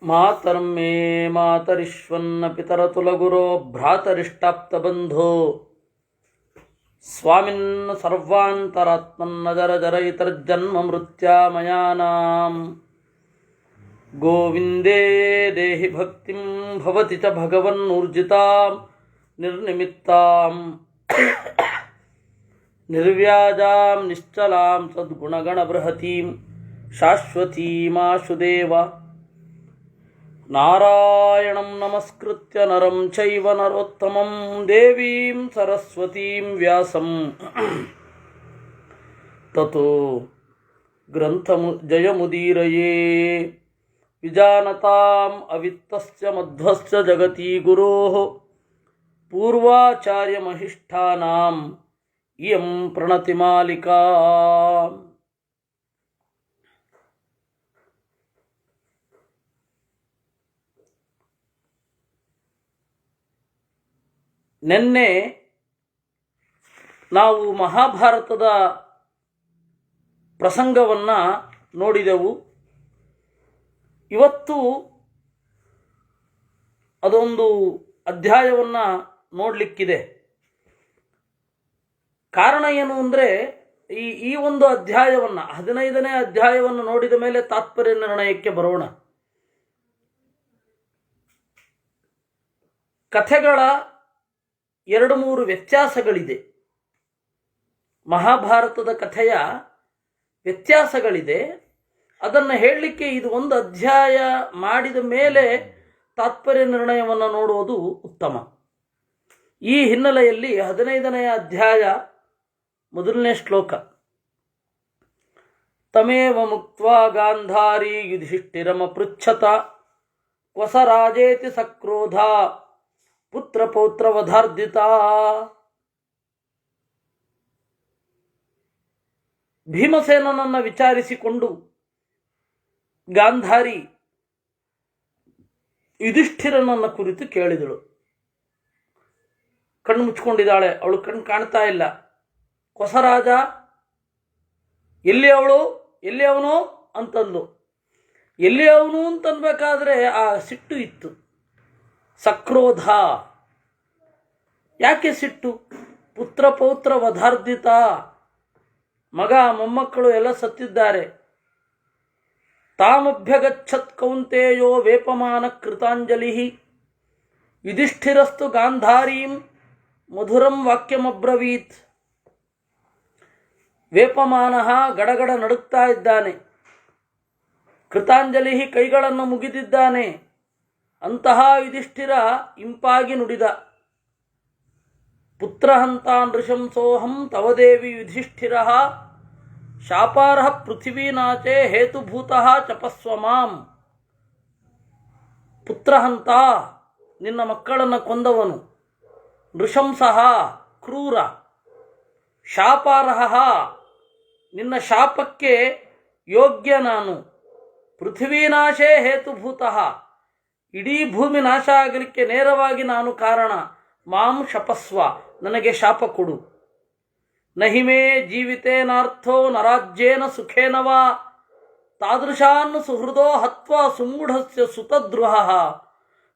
ಮಾತರ್ಮೇ ಮಾತರಿಶ್ವನ್ನ ಪಿತರತುಲಗುರೋ ಭ್ರಾತರಿಷ್ಟಾಪ್ತಬಂಧೋ ಸ್ವಾಮಿನ್ ಸರ್ವಾಂತರಾತ್ಮನ್ನ ಜರ ಜರ ಇತರ್ಜನ್ಮ ಮೃತ್ಯಾಮಯಾನಾಂ ಗೋವಿಂದೇ ದೇಹಿ ಭಕ್ತಿಂ ಭವತಿ ಚ ಭಗವನ್ನೂರ್ಜಿತಾಂ ನಿರ್ನಿಮಿತ್ತಾಂ ನಿರ್ವ್ಯಾಜಾಂ ನಿಶ್ಚಲಾಂ ಸದ್ಗುಣಗಣಬೃಹತೀಂ ಶಾಶ್ವತೀಮಾಶುದೇವ ನಾರಾಯಣಂ ನಮಸ್ಕೃತ್ಯ ನರಂ ಚೈವ ನರೋತ್ತಮಂ ದೇವೀಂ ಸರಸ್ವತೀಂ ವ್ಯಾಸಂ ತತೋ ಗ್ರಂಥಜಯಮುದೀರಯೇ ವಿಜಾನತಾಂ ಅವಿತ್ತಸ್ಯ ಮಧ್ವಸ್ಯ ಜಗತಿ ಗುರೋಃ ಪೂರ್ವಾಚಾರ್ಯಮಹಿಷ್ಠಾನಾಂ ಇಯಂ ಪ್ರಣತಿಮಾಲಿಕಾ. ನಿನ್ನೆ ನಾವು ಮಹಾಭಾರತದ ಪ್ರಸಂಗವನ್ನು ನೋಡಿದೆವು. ಇವತ್ತು ಅದೊಂದು ಅಧ್ಯಾಯವನ್ನು ನೋಡಲಿಕ್ಕಿದೆ. ಕಾರಣ ಏನು ಅಂದರೆ ಈ ಒಂದು ಅಧ್ಯಾಯವನ್ನು 15ನೇ ಅಧ್ಯಾಯವನ್ನು ನೋಡಿದ ಮೇಲೆ ತಾತ್ಪರ್ಯ ನಿರ್ಣಯಕ್ಕೆ ಬರೋಣ. ಕಥೆಗಳ 2-3 ವ್ಯತ್ಯಾಸಗಳಿದೆ. ಮಹಾಭಾರತದ ಕಥೆಯ ವ್ಯತ್ಯಾಸಗಳಿದೆ. ಅದನ್ನು ಹೇಳಲಿಕ್ಕೆ ಇದು ಒಂದು ಅಧ್ಯಾಯ ಮಾಡಿದ ಮೇಲೆ ತಾತ್ಪರ್ಯ ನಿರ್ಣಯವನ್ನು ನೋಡುವುದು ಉತ್ತಮ. ಈ ಹಿನ್ನೆಲೆಯಲ್ಲಿ 15ನೆಯ ಅಧ್ಯಾಯ 1ನೇ ಶ್ಲೋಕ. ತಮೇವ ಮುಕ್ತ್ವಾ ಗಾಂಧಾರಿ ಯುಧಿಷ್ಠಿರಮಪೃಚ್ಛತ ಕ್ವಸರಾಜೇತಿ ಸಕ್ರೋಧ ಪುತ್ರ ಪೌತ್ರವಧಾರ್ಧಿತ. ಭೀಮಸೇನನನ್ನು ವಿಚಾರಿಸಿಕೊಂಡು ಗಾಂಧಾರಿ ಯುಧಿಷ್ಠಿರನನ್ನ ಕುರಿತು ಕೇಳಿದಳು. ಕಣ್ಣು ಮುಚ್ಕೊಂಡಿದ್ದಾಳೆ, ಅವಳು ಕಣ್ಣು ಕಾಣ್ತಾ ಇಲ್ಲ. ಕೊಸರಾಜ ಎಲ್ಲಿ ಅವಳು, ಎಲ್ಲಿ ಅವನು ಅಂತಂದು. ಎಲ್ಲಿ ಅವನು ಅಂತನ್ಬೇಕಾದ್ರೆ ಆ ಸಿಟ್ಟು ಇತ್ತು. ಸಕ್ರೋಧ, ಯಾಕೆ ಸಿಟ್ಟು? ಪುತ್ರ ಪೌತ್ರ ವಧಾರ್ಧಿತ, ಮಗ ಮೊಮ್ಮಕ್ಕಳು ಎಲ್ಲ ಸತ್ತಿದ್ದಾರೆ. ತಾಮಭ್ಯಗಚ್ಚತ್ ಕೌಂತೇಯೋ ವೇಪಮಾನ ಕೃತಾಂಜಲಿ ಯುಧಿಷ್ಠಿರಸ್ತು ಗಾಂಧಾರೀಂ ಮಧುರಂ ವಾಕ್ಯಮಬ್ರವೀತ್. ವೇಪಮಾನಃ ಗಡಗಡ ನಡುಗ್ತಾ ಇದ್ದಾನೆ. ಕೃತಾಂಜಲಿ ಕೈಗಳನ್ನು ಮುಗಿದಿದ್ದಾನೆ. ಅಂತಹ ಯುಧಿಷ್ಠಿರ ಇಂಪಾಗಿ ನುಡಿದ. ಪುತ್ರಹಂತ ನೃಶಂಸೋಹಂ ತವದೇವಿ ಯುಧಿಷ್ಠಿರ ಶಾಪಾರ್ಹ ಪೃಥಿವೀನಾಚೆ ಹೇತುಭೂತಃ ಚಪಸ್ವ ಮಾಂ. ಪುತ್ರಹಂತ, ನಿನ್ನ ಮಕ್ಕಳನ್ನು ಕೊಂದವನು. ನೃಶಂಸಃ, ಕ್ರೂರ. ಶಾಪಾರ್ಹ, ನಿನ್ನ ಶಾಪಕ್ಕೆ ಯೋಗ್ಯ ನಾನು. ಪೃಥ್ವೀನಾಶೇ ಹೇತುಭೂತಃ, ಇಡೀ ಭೂಮಿ ನಾಶ ಆಗಲಿಕ್ಕೆ ನೇರವಾಗಿ ನಾನು ಕಾರಣ. ಮಾಂ ಶಪಸ್ವ, ನನಗೆ ಶಾಪ ಕೊಡು. ನಹಿಮೇ ಜೀವಿತೇನಾರ್ಥೋ ನರಾಜ್ಯೇನ ಸುಖೇನವಾ ತಾದೃಶಾನ್ ಸುಹೃದೋ ಹತ್ವಾ ಸುಮೂಢಸ್ಯ ಸುತದ್ರುಹ.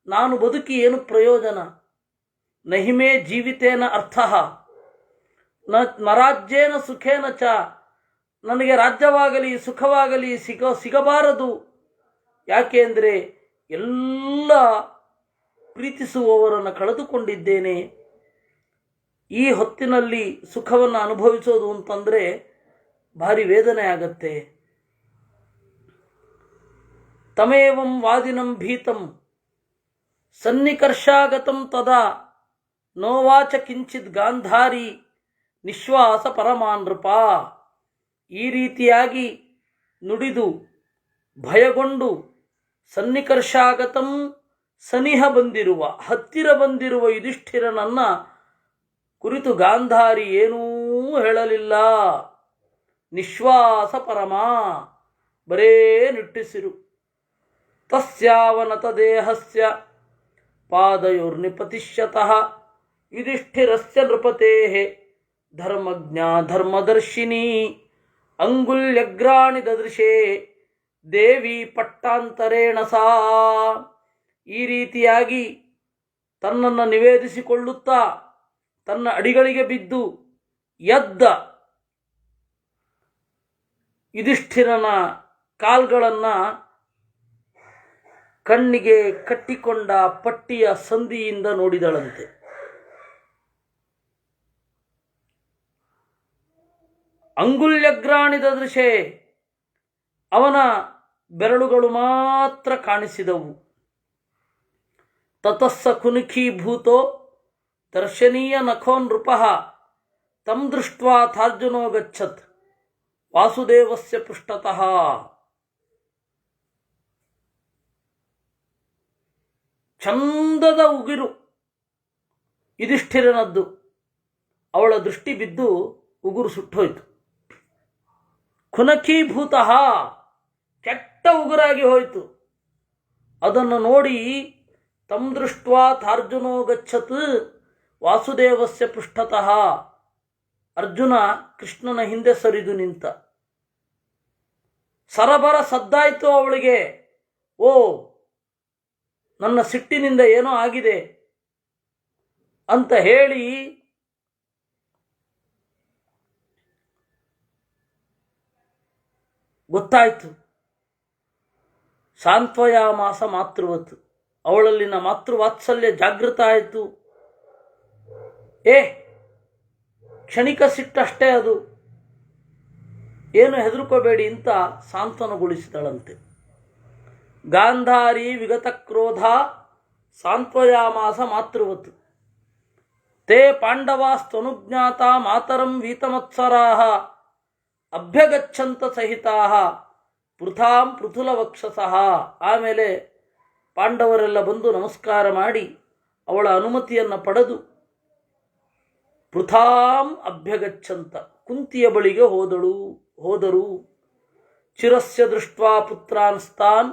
ನಾನು ಬದುಕಿ ಏನು ಪ್ರಯೋಜನ? ನಹಿಮೇ ಜೀವಿತೇನ ಅರ್ಥ ನರಾಜ್ಯೇನ ಸುಖೇನ ಚ, ನನಗೆ ರಾಜ್ಯವಾಗಲಿ ಸುಖವಾಗಲಿ ಸಿಗಬಾರದು. ಯಾಕೆ ಅಂದರೆ ಎಲ್ಲ ಪ್ರೀತಿಸುವವರನ್ನು ಕಳೆದುಕೊಂಡಿದ್ದೇನೆ. ಈ ಹೊತ್ತಿನಲ್ಲಿ ಸುಖವನ್ನು ಅನುಭವಿಸೋದು ಅಂತಂದರೆ ಭಾರಿ ವೇದನೆ ಆಗತ್ತೆ. ತಮೇವಂ ವಾದಿನಂ ಭೀತಂ ಸನ್ನಿಕರ್ಷಾಗತಂ ತದಾ ನೋವಾಚ ಕಿಂಚಿತ್ ಗಾಂಧಾರಿ ನಿಶ್ವಾಸ ಪರಮಾನೃಪ. ಈ ರೀತಿಯಾಗಿ ನುಡಿದು ಭಯಗೊಂಡು ಸನ್ನಿಕರ್ಷಾಗತಂ, ಸನಿಹ ಬಂದಿರುವ, ಹತ್ತಿರ ಬಂದಿರುವ ಯುಧಿಷ್ಠಿರನನ್ನ ಕುರಿತು ಗಾಂಧಾರಿ ಏನೂ ಹೇಳಲಿಲ್ಲ. ನಿಶ್ವಾಸ ಪರಮ, ಬರೇ ನಿಟ್ಟುಸಿರು. ತಸ್ಯಾವನತ ದೇಹಸ್ಯ ಪಾದಯೋರ್ನಿಪತಿಷ್ಯತಃ ಯುಧಿಷ್ಠಿರಸ್ಯ ನೃಪತೇಃ ಧರ್ಮಜ್ಞ ಧರ್ಮದರ್ಶಿನಿ ಅಂಗುಲ್ಯಗ್ರಾಣಿ ದದೃಶೇ ದೇವಿ ಪಟ್ಟಾಂತರೇಣ ಸಾ. ಈ ರೀತಿಯಾಗಿ ತನ್ನನ್ನು ನಿವೇದಿಸಿಕೊಳ್ಳುತ್ತಾ ತನ್ನ ಅಡಿಗಳಿಗೆ ಬಿದ್ದು ಎದ್ದ ಯುಧಿಷ್ಠಿರನ ಕಾಲ್ಗಳನ್ನು ಕಣ್ಣಿಗೆ ಕಟ್ಟಿಕೊಂಡ ಪಟ್ಟಿಯ ಸಂದಿಯಿಂದ ನೋಡಿದಳಂತೆ. ಅಂಗುಲ್ಯಗ್ರಾಣಿದ ದೃಶೆ, ಅವನ ಬೆರಳುಗಳು ಮಾತ್ರ ಕಾಣಿಸಿದವು. ತತಸ್ಸ ಕುನುಖೀಭೂತೋ ದರ್ಶನೀಯ ನಖೋ ನೃಪಃ ತಂ ದೃಷ್ಟ್ವಾ ಥಾರ್ಜುನೋ ಗಚ್ಚತ್ ವಾಸುದೇವಸ್ಯ ಪೃಷ್ಠತಃ. ಚಂದದ ಉಗಿರು ಯುಧಿಷ್ಠಿರನದ್ದು. ಅವಳ ದೃಷ್ಟಿ ಬಿದ್ದು ಉಗುರು ಸುಟ್ಟೋಯ್ತು. ಖುನಖೀಭೂತಃ, ಕೆಟ್ಟ ಉಗುರಾಗಿ ಹೋಯಿತು. ಅದನ್ನು ನೋಡಿ ತಂ ದೃಷ್ಟ್ವಾ ಥಾರ್ಜುನೋ ಗಚ್ಚತ್ ವಾಸುದೇವಸ್ಯ ಪೃಷ್ಠತಃ, ಅರ್ಜುನ ಕೃಷ್ಣನ ಹಿಂದೆ ಸರಿದು ನಿಂತ. ಸರಬರ ಸದ್ದಾಯಿತು ಅವಳಿಗೆ. ಓ, ನನ್ನ ಸಿಟ್ಟಿನಿಂದ ಏನೋ ಆಗಿದೆ ಅಂತ ಹೇಳಿ ಗೊತ್ತಾಯಿತು. ಸಾಂತ್ವಯಾಮಾಸ ಮಾತೃವತ್, ಅವಳಲ್ಲಿನ ಮಾತೃವಾತ್ಸಲ್ಯ ಜಾಗೃತ ಆಯಿತು. ಕ್ಷಣಿಕ ಸಿಟ್ಟಷ್ಟೇ ಅದು, ಏನು ಹೆದರ್ಕೋಬೇಡಿ ಅಂತ ಸಾಂತ್ವನಗೊಳಿಸಿದಳಂತೆ. ಗಾಂಧಾರಿ ವಿಗತ ಕ್ರೋಧ ಸಾಂತ್ವಯಾಮಾಸ ಮಾತೃವತ್. ತೇ ಪಾಂಡವಾಸ್ತನುಜ್ಞಾತ ಮಾತರಂ ವೀತಮತ್ಸರಾಹ ಅಭ್ಯಗಚ್ಚಂತ ಸಹಿತಾಹ ಪೃಥಾಂ ಪೃಥುಲವಕ್ಷಸಃ. ಆಮೇಲೆ ಪಾಂಡವರೆಲ್ಲ ಬಂದು ನಮಸ್ಕಾರ ಮಾಡಿ ಅವಳ ಅನುಮತಿಯನ್ನು ಪಡೆದು ಪೃಥಾಂ ಅಭ್ಯಗಚ್ಚಂತ, ಕುಂತಿಯ ಬಳಿಗೆ ಹೋದರು. ಚಿರಸ್ಯ ದೃಷ್ಟ್ವಾ ಪುತ್ರಾನ್ಸ್ತಾನ್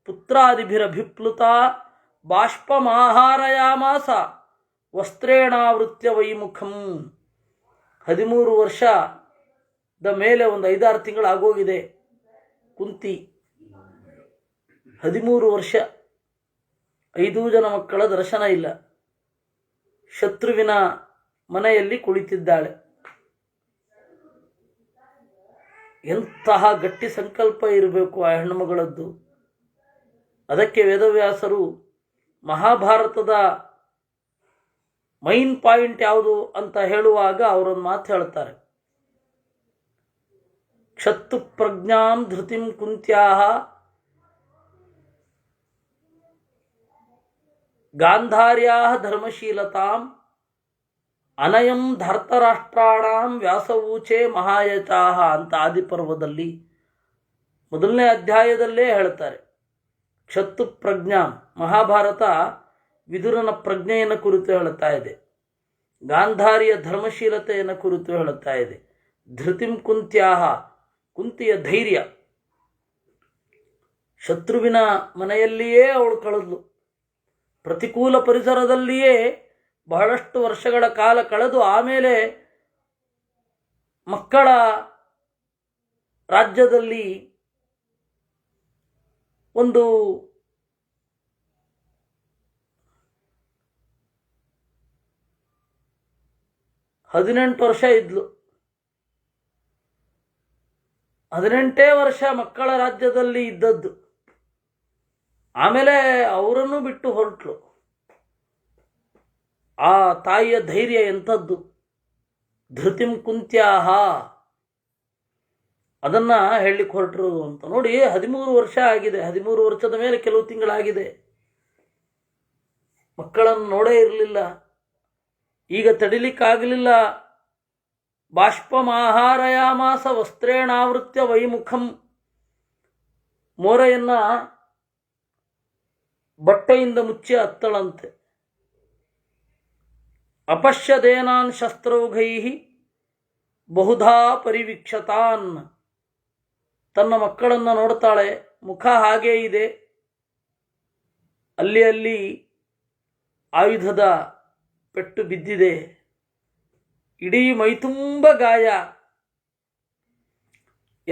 ಪುತ್ರಾದಿಭಿರಭಿಪ್ಲುತ ಬಾಷ್ಪಮಾಹಾರಯಾಮಾಸ ವಸ್ತ್ರೇಣಾವೃತ್ಯ ವೈಮುಖಂ. 13 ವರ್ಷದ ಮೇಲೆ ಒಂದು 5-6 ತಿಂಗಳಾಗೋಗಿದೆ ಕುಂತಿ. 13 ವರ್ಷ, 5 ಜನ ಮಕ್ಕಳ ದರ್ಶನ ಇಲ್ಲ. ಶತ್ರುವಿನ ಮನೆಯಲ್ಲಿ ಕುಳಿತಿದ್ದಾಳೆ. ಎಂತಹ ಗಟ್ಟಿ ಸಂಕಲ್ಪ ಇರಬೇಕು ಆ ಹೆಣ್ಣುಮಗಳದ್ದು. ಅದಕ್ಕೆ ವೇದವ್ಯಾಸರು ಮಹಾಭಾರತದ ಮೈನ್ ಪಾಯಿಂಟ್ ಯಾವುದು ಅಂತ ಹೇಳುವಾಗ ಅವರೊಂದು ಮಾತು ಹೇಳ್ತಾರೆ. ಕ್ಷತ್ತು ಪ್ರಜ್ಞಾಂ ಧೃತಿಂ ಕುಂತ್ಯಾಹ ಗಾಂಧಾರ್ಯಾಹ ಧರ್ಮಶೀಲತಾಂ ಅನಯಂ ಧರ್ತರಾಷ್ಟ್ರಾಣಾಂ ವ್ಯಾಸವೂಚೆ ಮಹಾಯಚಾಹ ಅಂತ ಆದಿಪರ್ವದಲ್ಲಿ 1ನೇ ಅಧ್ಯಾಯದಲ್ಲೇ ಹೇಳ್ತಾರೆ. ಕ್ಷತ್ತು ಪ್ರಜ್ಞಾ, ಮಹಾಭಾರತ ವಿದುರನ ಪ್ರಜ್ಞೆಯನ್ನು ಕುರಿತು ಹೇಳುತ್ತಾ ಇದೆ. ಗಾಂಧಾರಿಯ ಧರ್ಮಶೀಲತೆಯನ್ನು ಕುರಿತು ಹೇಳುತ್ತಾ ಇದೆ. ಧೃತಿಂ ಕುಂತ್ಯಾಹ, ಕುಂತಿಯ ಧೈರ್ಯ. ಶತ್ರುವಿನ ಮನೆಯಲ್ಲಿಯೇ ಅವಳು ಕಳೆದ್ಲು. ಪ್ರತಿಕೂಲ ಪರಿಸರದಲ್ಲಿಯೇ ಬಹಳಷ್ಟು ವರ್ಷಗಳ ಕಾಲ ಕಳೆದು ಆಮೇಲೆ ಮಕ್ಕಳ ರಾಜ್ಯದಲ್ಲಿ ಒಂದು ಹದಿನೆಂಟು ವರ್ಷ ಇದ್ಲು. 18 ವರ್ಷ ಮಕ್ಕಳ ರಾಜ್ಯದಲ್ಲಿ ಇದ್ದದ್ದು. ಆಮೇಲೆ ಅವರನ್ನು ಬಿಟ್ಟು ಹೊರಟ್ಲು. ಆ ತಾಯಿಯ ಧೈರ್ಯ ಎಂಥದ್ದು! ಧೃತಿಂ ಕುಂತ್ಯಾಹ, ಅದನ್ನು ಹೇಳಲಿಕ್ಕೆ ಹೊರಟಿರೋದು ಅಂತ ನೋಡಿ. 13 ವರ್ಷ ಆಗಿದೆ. 13 ವರ್ಷದ ಮೇಲೆ ಕೆಲವು ತಿಂಗಳಾಗಿದೆ. ಮಕ್ಕಳನ್ನು ನೋಡೇ ಇರಲಿಲ್ಲ. ಈಗ ತಡಿಲಿಕ್ಕಾಗಲಿಲ್ಲ. ಬಾಷ್ಪಮಾಹಾರಯಾಮಾಸ ವಸ್ತ್ರೇಣಾವೃತ್ಯ ವೈಮುಖಂ, ಮೋರೆಯನ್ನ ಬಟ್ಟೆಯಿಂದ ಮುಚ್ಚಿ ಅತ್ತಳಂತೆ. ಅಪಶ್ಯದೇನಾನ್ ಶಸ್ತ್ರೌಘೈ ಬಹುಧಾ ಪರಿವೀಕ್ಷತಾನ್. ತನ್ನ ಮಕ್ಕಳನ್ನು ನೋಡ್ತಾಳೆ. ಮುಖ ಹಾಗೇ ಇದೆ, ಅಲ್ಲಿ ಅಲ್ಲಿ ಆಯುಧದ ಪೆಟ್ಟು ಬಿದ್ದಿದೆ. ಇಡೀ ಮೈತುಂಬ ಗಾಯ.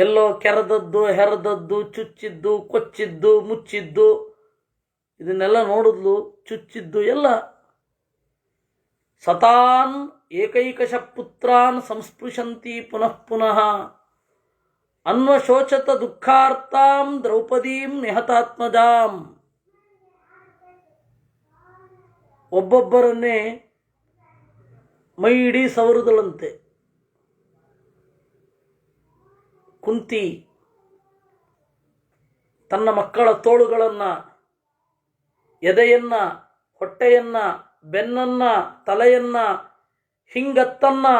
ಎಲ್ಲೋ ಕೆರೆದದ್ದು, ಹೆರದದ್ದು, ಚುಚ್ಚಿದ್ದು, ಕೊಚ್ಚಿದ್ದು, ಮುಚ್ಚಿದ್ದು, ಇದನ್ನೆಲ್ಲ ನೋಡಿದ್ಲು. ಚುಚ್ಚಿದ್ದು ಎಲ್ಲ. ಸತಾನ್ ಏಕೈಕಶ ಪುತ್ರಾನ್ ಸಂಸ್ಪೃಶಂತಿ ಪುನಃ ಪುನಃ ಅನ್ವಶೋಚತ ದುಃಖಾರ್ತಾಂ ದ್ರೌಪದೀಂ ನಿಹತಾತ್ಮಜಾಂ. ಒಬ್ಬೊಬ್ಬರನ್ನೇ ಮೈ ಇಡೀ ಸವರುದಳಂತೆ. ಕುಂತಿ ತನ್ನ ಮಕ್ಕಳ ತೋಳುಗಳನ್ನು, ಎದೆಯನ್ನು, ಹೊಟ್ಟೆಯನ್ನು, ಬೆನ್ನನ್ನು, ತಲೆಯನ್ನು, ಹಿಂಗತ್ತನ್ನು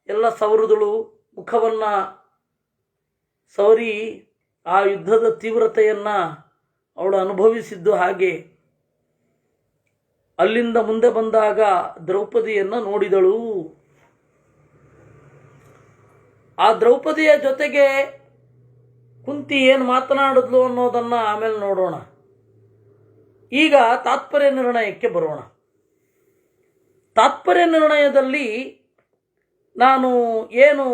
ಎಲ್ಲ ಸವರುದಳು. ಮುಖವನ್ನು ಸವರಿ ಆ ಯುದ್ಧದ ತೀವ್ರತೆಯನ್ನು ಅವಳು ಅನುಭವಿಸಿದ್ದು ಹಾಗೆ. ಅಲ್ಲಿಂದ ಮುಂದೆ ಬಂದಾಗ ದ್ರೌಪದಿಯನ್ನು ನೋಡಿದಳು. ಆ ದ್ರೌಪದಿಯ ಜೊತೆಗೆ ಕುಂತಿ ಏನು ಮಾತನಾಡಿದ್ಲು ಅನ್ನೋದನ್ನು ಆಮೇಲೆ ನೋಡೋಣ. ಈಗ ತಾತ್ಪರ್ಯ ನಿರ್ಣಯಕ್ಕೆ ಬರೋಣ. ತಾತ್ಪರ್ಯ ನಿರ್ಣಯದಲ್ಲಿ ನಾನು ಏನು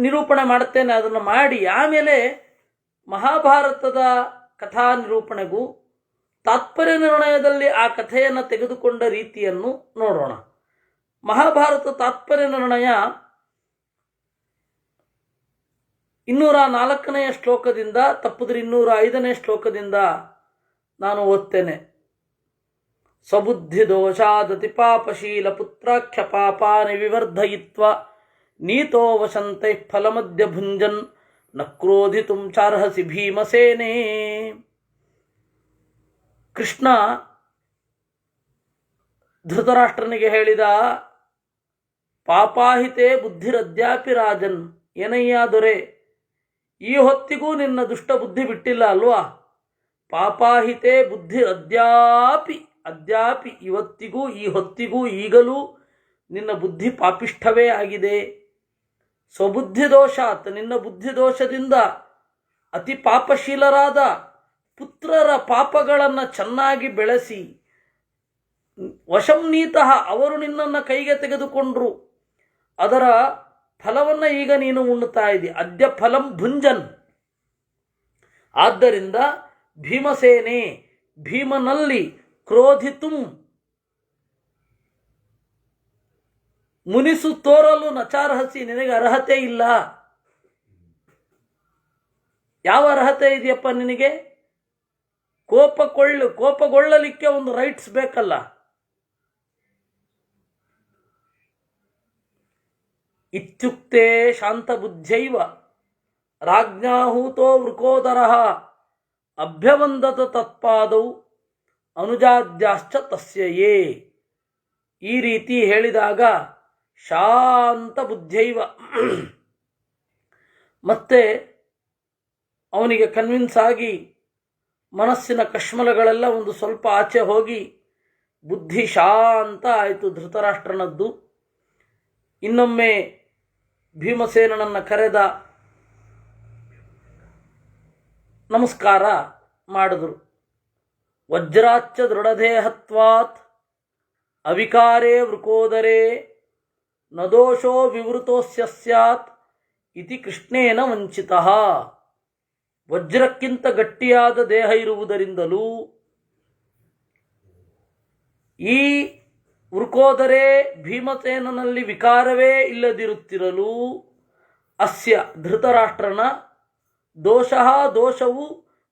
ನಿರೂಪಣೆ ಮಾಡುತ್ತೇನೆ ಅದನ್ನು ಮಾಡಿ ಆಮೇಲೆ ಮಹಾಭಾರತದ ಕಥಾ ನಿರೂಪಣೆಗೂ ತಾತ್ಪರ್ಯ ನಿರ್ಣಯದಲ್ಲಿ ಆ ಕಥೆಯನ್ನು ತೆಗೆದುಕೊಂಡ ರೀತಿಯನ್ನು ನೋಡೋಣ. ಮಹಾಭಾರತ ತಾತ್ಪರ್ಯ ನಿರ್ಣಯ 204ನೇ ಶ್ಲೋಕದಿಂದ, ತಪ್ಪಿದ್ರೆ 205ನೇ ಶ್ಲೋಕದಿಂದ ನಾನು ಓದ್ತೇನೆ. ಸ್ವಬುದ್ಧಿ ದೋಷಾದತಿ ಪಾಪಶೀಲ ಪುತ್ರಾಖ್ಯ ಪಾಪಾನಿ ವಿವರ್ಧಯಿತ್ವ ನೀತೋ ವಶಂತೈ ಫಲಮದ್ಯ ಭುಂಜನ್ ನ ಕ್ರೋಧಿತುಂ ಚಾರ್ಹಸಿ ಭೀಮಸೇನೇ. ಕೃಷ್ಣ ಧೃತರಾಷ್ಟ್ರನಿಗೆ ಹೇಳಿದ, ಪಾಪಾಹಿತೇ ಬುದ್ಧಿರದ್ಯಾಪಿ ರಾಜನ್. ಏನಯ್ಯ ದೊರೆ, ಈ ಹೊತ್ತಿಗೂ ನಿನ್ನ ದುಷ್ಟ ಬುದ್ಧಿ ಬಿಟ್ಟಿಲ್ಲ ಅಲ್ವಾ? ಪಾಪಾಹಿತೇ ಬುದ್ಧಿರದ್ಯಾಪಿ, ಅದ್ಯಾಪಿ ಇವತ್ತಿಗೂ, ಈ ಹೊತ್ತಿಗೂ, ಈಗಲೂ ನಿನ್ನ ಬುದ್ಧಿ ಪಾಪಿಷ್ಠವೇ ಆಗಿದೆ. ಸ್ವಬುದ್ಧಿ ದೋಷಾತ್, ನಿನ್ನ ಬುದ್ಧಿ ದೋಷದಿಂದ ಅತಿ ಪಾಪಶೀಲರಾದ ಪುತ್ರರ ಪಾಪಗಳನ್ನು ಚೆನ್ನಾಗಿ ಬೆಳೆಸಿ, ವಶಂನೀತಃ ಅವರು ನಿನ್ನನ್ನು ಕೈಗೆ ತೆಗೆದುಕೊಂಡ್ರು, ಅದರ ಫಲವನ್ನು ಈಗ ನೀನು ಉಣ್ಣುತ್ತಾ ಇದ್ದಿ. ಅದ್ಯ ಫಲಂ ಭುಂಜನ್. ಆದ್ದರಿಂದ ಭೀಮಸೇನೆ, ಭೀಮನಲ್ಲಿ ಕ್ರೋಧಿತುಂ, ಮುನಿಸು ತೋರಲು ನಚಾರ್ಹಸಿ, ನಿನಗೆ ಅರ್ಹತೆ ಇಲ್ಲ. ಯಾವ ಅರ್ಹತೆ ಇದೆಯಪ್ಪ ನಿನಗೆ? ಕೋಪಗೊಳ್ಳಲಿಕ್ಕೆ ಒಂದು ರೈಟ್ಸ್ ಬೇಕಲ್ಲ. ಇತ್ಯುಕ್ತೆ ಶಾಂತಬುದ್ಧೈವ ರಾಜ್ಞಾಹೂತೋ ವೃಕೋದರಃ ಅಭ್ಯವಂದತ ತತ್ಪಾದೌ ಅನುಜಾದ್ಯಾಶ್ಚ ತಸ್ಯಯೇ. ಈ ರೀತಿ ಹೇಳಿದಾಗ ಶಾಂತ ಬುದ್ಧೈವ, ಮತ್ತೆ ಅವನಿಗೆ ಕನ್ವಿನ್ಸ್ ಆಗಿ ಮನಸ್ಸಿನ ಕಶ್ಮಲಗಳೆಲ್ಲ ಒಂದು ಸ್ವಲ್ಪ ಆಚೆ ಹೋಗಿ ಬುದ್ಧಿ ಶಾಂತ ಆಯಿತು ಧೃತರಾಷ್ಟ್ರನದ್ದು. ಇನ್ನೊಮ್ಮೆ ಭೀಮಸೇನನನ್ನು ಕರೆದ, ನಮಸ್ಕಾರ ಮಾಡಿದ್ರು. ವಜ್ರಾಚ್ಚ ದೃಢದೇಹತ್ವಾತ್ ಅವಿಕಾರೇ ವೃಕೋದರೇ ನ ದೋಷೋ ವಿವೃತೋಸ್ಯ ಸ್ಯಾತ್ ಇತಿ ಕೃಷ್ಣೇನ ವಂಚಿತಃ. ವಜ್ರಕ್ಕಿಂತ ಗಟ್ಟಿಯಾದ ದೇಹ ಇರುವುದರಿಂದಲೂ ಈ ವೃಕೋದರೇ ಭೀಮಸೇನನಲ್ಲಿ ವಿಕಾರವೇ ಇಲ್ಲದಿರುತ್ತಿರಲು ಅಸ್ಯ ಧೃತರಾಷ್ಟ್ರನ ದೋಷವು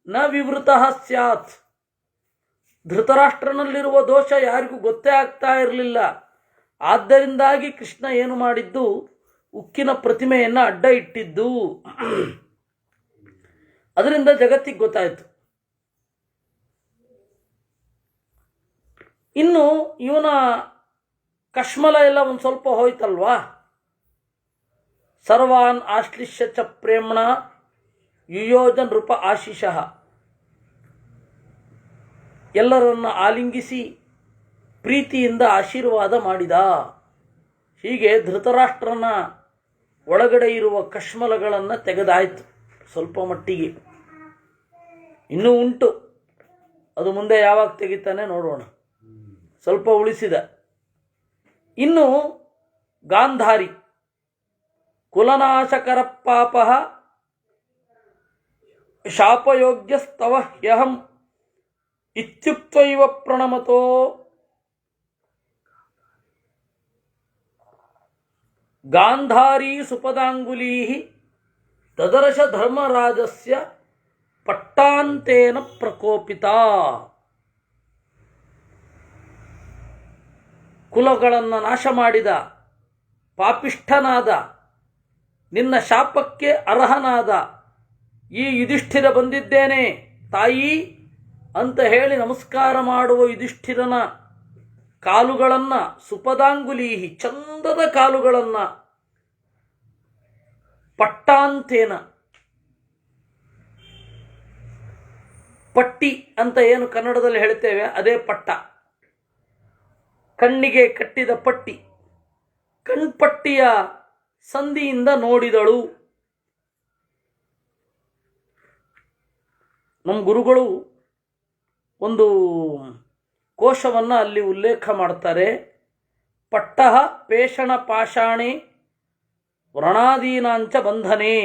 ನ ವಿವೃತಃ ಸ್ಯಾತ್. ಧೃತರಾಷ್ಟ್ರನಲ್ಲಿರುವ ದೋಷ ಯಾರಿಗೂ ಗೊತ್ತೇ ಆಗ್ತಾ ಇರಲಿಲ್ಲ. ಆದ್ದರಿಂದಾಗಿ ಕೃಷ್ಣ ಏನು ಮಾಡಿದ್ದು, ಉಕ್ಕಿನ ಪ್ರತಿಮೆಯನ್ನು ಅಡ್ಡ ಇಟ್ಟಿದ್ದು. ಅದರಿಂದ ಜಗತ್ತಿಗೆ ಗೊತ್ತಾಯಿತು. ಇನ್ನು ಇವನ ಕಶ್ಮಲ ಎಲ್ಲ ಒಂದು ಸ್ವಲ್ಪ ಹೋಯ್ತಲ್ವಾ. ಸರ್ವಾನ್ ಆಶ್ಲಿಷ್ಯ ಚ ಪ್ರೇಮ್ಣ ಯುಯೋಜ ನೃಪ ಆಶಿಷಃ. ಎಲ್ಲರನ್ನ ಆಲಿಂಗಿಸಿ ಪ್ರೀತಿಯಿಂದ ಆಶೀರ್ವಾದ ಮಾಡಿದ. ಹೀಗೆ ಧೃತರಾಷ್ಟ್ರನ ಒಳಗಡೆ ಇರುವ ಕಶ್ಮಲಗಳನ್ನು ತೆಗೆದಾಯಿತು ಸ್ವಲ್ಪ ಮಟ್ಟಿಗೆ. ಇನ್ನೂ ಉಂಟು, ಅದು ಮುಂದೆ ಯಾವಾಗ ತೆಗಿತಾನೆ ನೋಡೋಣ. ಸ್ವಲ್ಪ ಉಳಿಸಿದ. ಇನ್ನು ಗಾಂಧಾರಿ ಕುಲನಾಶಕರ ಪಾಪ ಶಾಪಯೋಗ್ಯಸ್ತವ ಹ್ಯಹಂ ಇತ್ಯುಕ್ತೈವ ಪ್ರಣಮತೋ ಗಾಂಧಾರೀ ಸುಪದಾಂಗುಲೀ ತದರ್ಶ ಧರ್ಮರಾಜಸ್ಯ ಪಟ್ಟಾಂತೇನ ಪ್ರಕೋಪಿತ. ಕುಲಗಳನ್ನು ನಾಶ ಮಾಡಿದ ಪಾಪಿಷ್ಠನಾದ ನಿನ್ನ ಶಾಪಕ್ಕೆ ಅರ್ಹನಾದ ಈ ಯುಧಿಷ್ಠಿರ ಬಂದಿದ್ದೇನೆ ತಾಯಿ ಅಂತ ಹೇಳಿ ನಮಸ್ಕಾರ ಮಾಡುವ ಯುಧಿಷ್ಠಿರನ ಕಾಲುಗಳನ್ನು ಸುಪದಾಂಗುಲೀಹಿ ಚಂದದ ಕಾಲುಗಳನ್ನು ಪಟ್ಟಾಂತೇನ ಪಟ್ಟಿ ಅಂತ ಏನು ಕನ್ನಡದಲ್ಲಿ ಹೇಳ್ತೇವೆ ಅದೇ ಪಟ್ಟ, ಕಣ್ಣಿಗೆ ಕಟ್ಟಿದ ಪಟ್ಟಿ, ಕಣ್ಪಟ್ಟಿಯ ಸಂಧಿಯಿಂದ ನೋಡಿದಳು. ನಮ್ಮ ಗುರುಗಳು ಒಂದು ಕೋಶವನ್ನು ಅಲ್ಲಿ ಉಲ್ಲೇಖ ಮಾಡ್ತಾರೆ. ಪಟ್ಟಃ ಪೇಷಣ ಪಾಷಾಣೆ ವ್ರಣಾದೀನಾಂಚ ಬಂಧನೆ.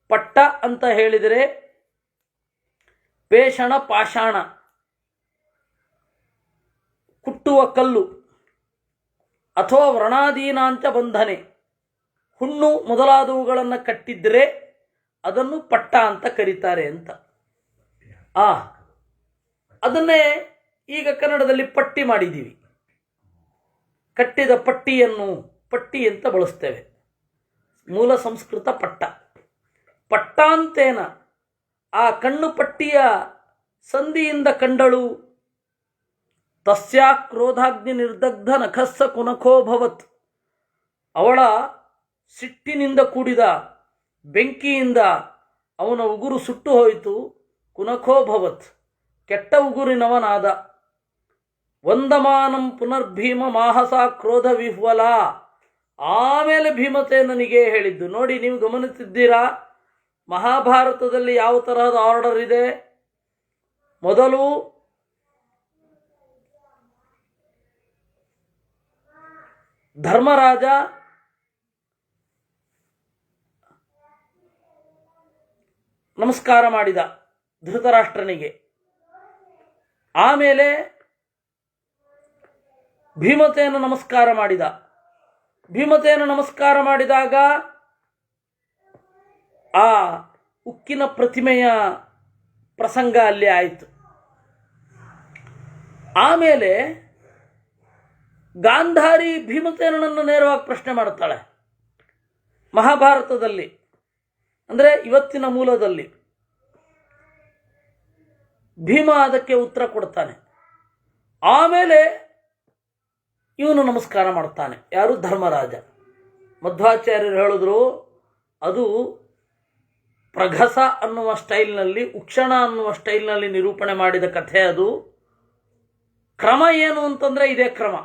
ಪಟ್ಟ ಅಂತ ಹೇಳಿದರೆ ಪೇಷಣ ಪಾಷಾಣ, ಕುಟ್ಟುವ ಕಲ್ಲು, ಅಥವಾ ವ್ರಣಾದೀನಾಂಚ ಬಂಧನೆ, ಹುಣ್ಣು ಮೊದಲಾದವುಗಳನ್ನು ಕಟ್ಟಿದ್ರೆ ಅದನ್ನು ಪಟ್ಟ ಅಂತ ಕರೀತಾರೆ ಅಂತ. ಅದನ್ನೇ ಈಗ ಕನ್ನಡದಲ್ಲಿ ಪಟ್ಟಿ ಮಾಡಿದ್ದೀವಿ. ಕಟ್ಟಿದ ಪಟ್ಟಿಯನ್ನು ಪಟ್ಟಿ ಅಂತ ಬಳಸ್ತೇವೆ. ಮೂಲ ಸಂಸ್ಕೃತ ಪಟ್ಟ. ಪಟ್ಟಾಂತೇನ ಆ ಕಣ್ಣು ಪಟ್ಟಿಯ ಸಂಧಿಯಿಂದ ಕಂಡಳು. ತಸ್ಯಾ ಕ್ರೋಧಾಗ್ನಿ ನಿರ್ದಗ್ಧ ನಖಸ್ಸ ಕುನಖೋಭವತ್. ಅವಳ ಸಿಟ್ಟಿನಿಂದ ಕೂಡಿದ ಬೆಂಕಿಯಿಂದ ಅವನ ಉಗುರು ಸುಟ್ಟು ಹೋಯಿತು. ಕುನಖೋಭವತ್, ಕೆಟ್ಟ ಉಗುರಿನವನಾದ. ವಂದಮಾನಂ ಪುನರ್ಭೀಮ ಮಾಹಸ ಕ್ರೋಧ ವಿಹ್ವಲ. ಆಮೇಲೆ ಭೀಮಸೇನನಿಗೆ ಹೇಳಿದ್ದು. ನೋಡಿ, ನೀವು ಗಮನಿಸಿದ್ದೀರಾ ಮಹಾಭಾರತದಲ್ಲಿ ಯಾವ ತರಹದ ಆರ್ಡರ್ ಇದೆ? ಮೊದಲು ಧರ್ಮರಾಜ ನಮಸ್ಕಾರ ಮಾಡಿದ ಧೃತರಾಷ್ಟ್ರನಿಗೆ. ಆಮೇಲೆ ಭೀಮಸೇನ ನಮಸ್ಕಾರ ಮಾಡಿದ. ಭೀಮಸೇನ ನಮಸ್ಕಾರ ಮಾಡಿದಾಗ ಆ ಉಕ್ಕಿನ ಪ್ರತಿಮೆಯ ಪ್ರಸಂಗ ಅಲ್ಲಿ ಆಯಿತು. ಆಮೇಲೆ ಗಾಂಧಾರಿ ಭೀಮಸೇನನನ್ನು ನೇರವಾಗಿ ಪ್ರಶ್ನೆ ಮಾಡುತ್ತಾಳೆ ಮಹಾಭಾರತದಲ್ಲಿ, ಅಂದರೆ ಇವತ್ತಿನ ಮೂಲದಲ್ಲಿ. ಭೀಮ ಅದಕ್ಕೆ ಉತ್ತರ ಕೊಡ್ತಾನೆ. ಆಮೇಲೆ ಇವನು ನಮಸ್ಕಾರ ಮಾಡ್ತಾನೆ. ಯಾರು? ಧರ್ಮರಾಜ. ಮಧ್ವಾಚಾರ್ಯರು ಹೇಳಿದ್ರು ಅದು ಪ್ರಘಸ ಅನ್ನುವ ಸ್ಟೈಲ್ನಲ್ಲಿ, ಉಕ್ಷಣ ಅನ್ನುವ ಸ್ಟೈಲ್ನಲ್ಲಿ ನಿರೂಪಣೆ ಮಾಡಿದ ಕಥೆ ಅದು. ಕ್ರಮ ಏನು ಅಂತಂದರೆ ಇದೇ ಕ್ರಮ,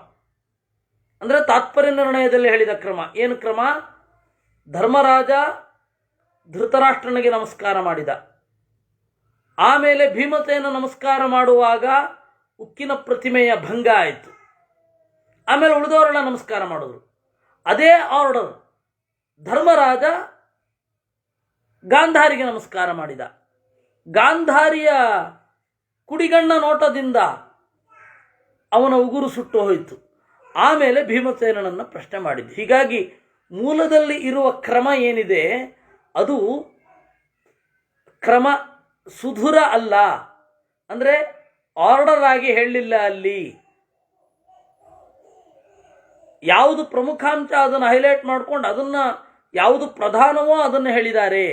ಅಂದರೆ ತಾತ್ಪರ್ಯ ನಿರ್ಣಯದಲ್ಲಿ ಹೇಳಿದ ಕ್ರಮ. ಏನು ಕ್ರಮ? ಧರ್ಮರಾಜ ಧೃತರಾಷ್ಟ್ರನಿಗೆ ನಮಸ್ಕಾರ ಮಾಡಿದ. ಆಮೇಲೆ ಭೀಮಸೇನ ನಮಸ್ಕಾರ ಮಾಡುವಾಗ ಉಕ್ಕಿನ ಪ್ರತಿಮೆಯ ಭಂಗ ಆಯಿತು. ಆಮೇಲೆ ಉಳಿದವರೆಲ್ಲ ನಮಸ್ಕಾರ ಮಾಡಿದ್ರು. ಅದೇ ಆರ್ಡರ್. ಧರ್ಮರಾಜ ಗಾಂಧಾರಿಗೆ ನಮಸ್ಕಾರ ಮಾಡಿದ. ಗಾಂಧಾರಿಯ ಕುಡಿಗಣ್ಣ ನೋಟದಿಂದ ಅವನ ಉಗುರು ಸುಟ್ಟು ಹೋಯಿತು. ಆಮೇಲೆ ಭೀಮಸೇನನನ್ನು ಪ್ರಶ್ನೆ ಮಾಡಿದ್ದು. ಹೀಗಾಗಿ ಮೂಲದಲ್ಲಿ ಇರುವ ಕ್ರಮ ಏನಿದೆ ಅದು ಕ್ರಮ ಸುಧುರ ಅಲ್ಲ, ಅಂದರೆ ಆರ್ಡರ್ ಆಗಿ ಹೇಳಲಿಲ್ಲ. ಅಲ್ಲಿ ಯಾವುದು ಪ್ರಮುಖಾಂಶ ಅದನ್ನು ಹೈಲೈಟ್ ಮಾಡಿಕೊಂಡು ಅದನ್ನು ಯಾವುದು ಪ್ರಧಾನವೋ ಅದನ್ನು ಹೇಳಿದ್ದಾರೆ.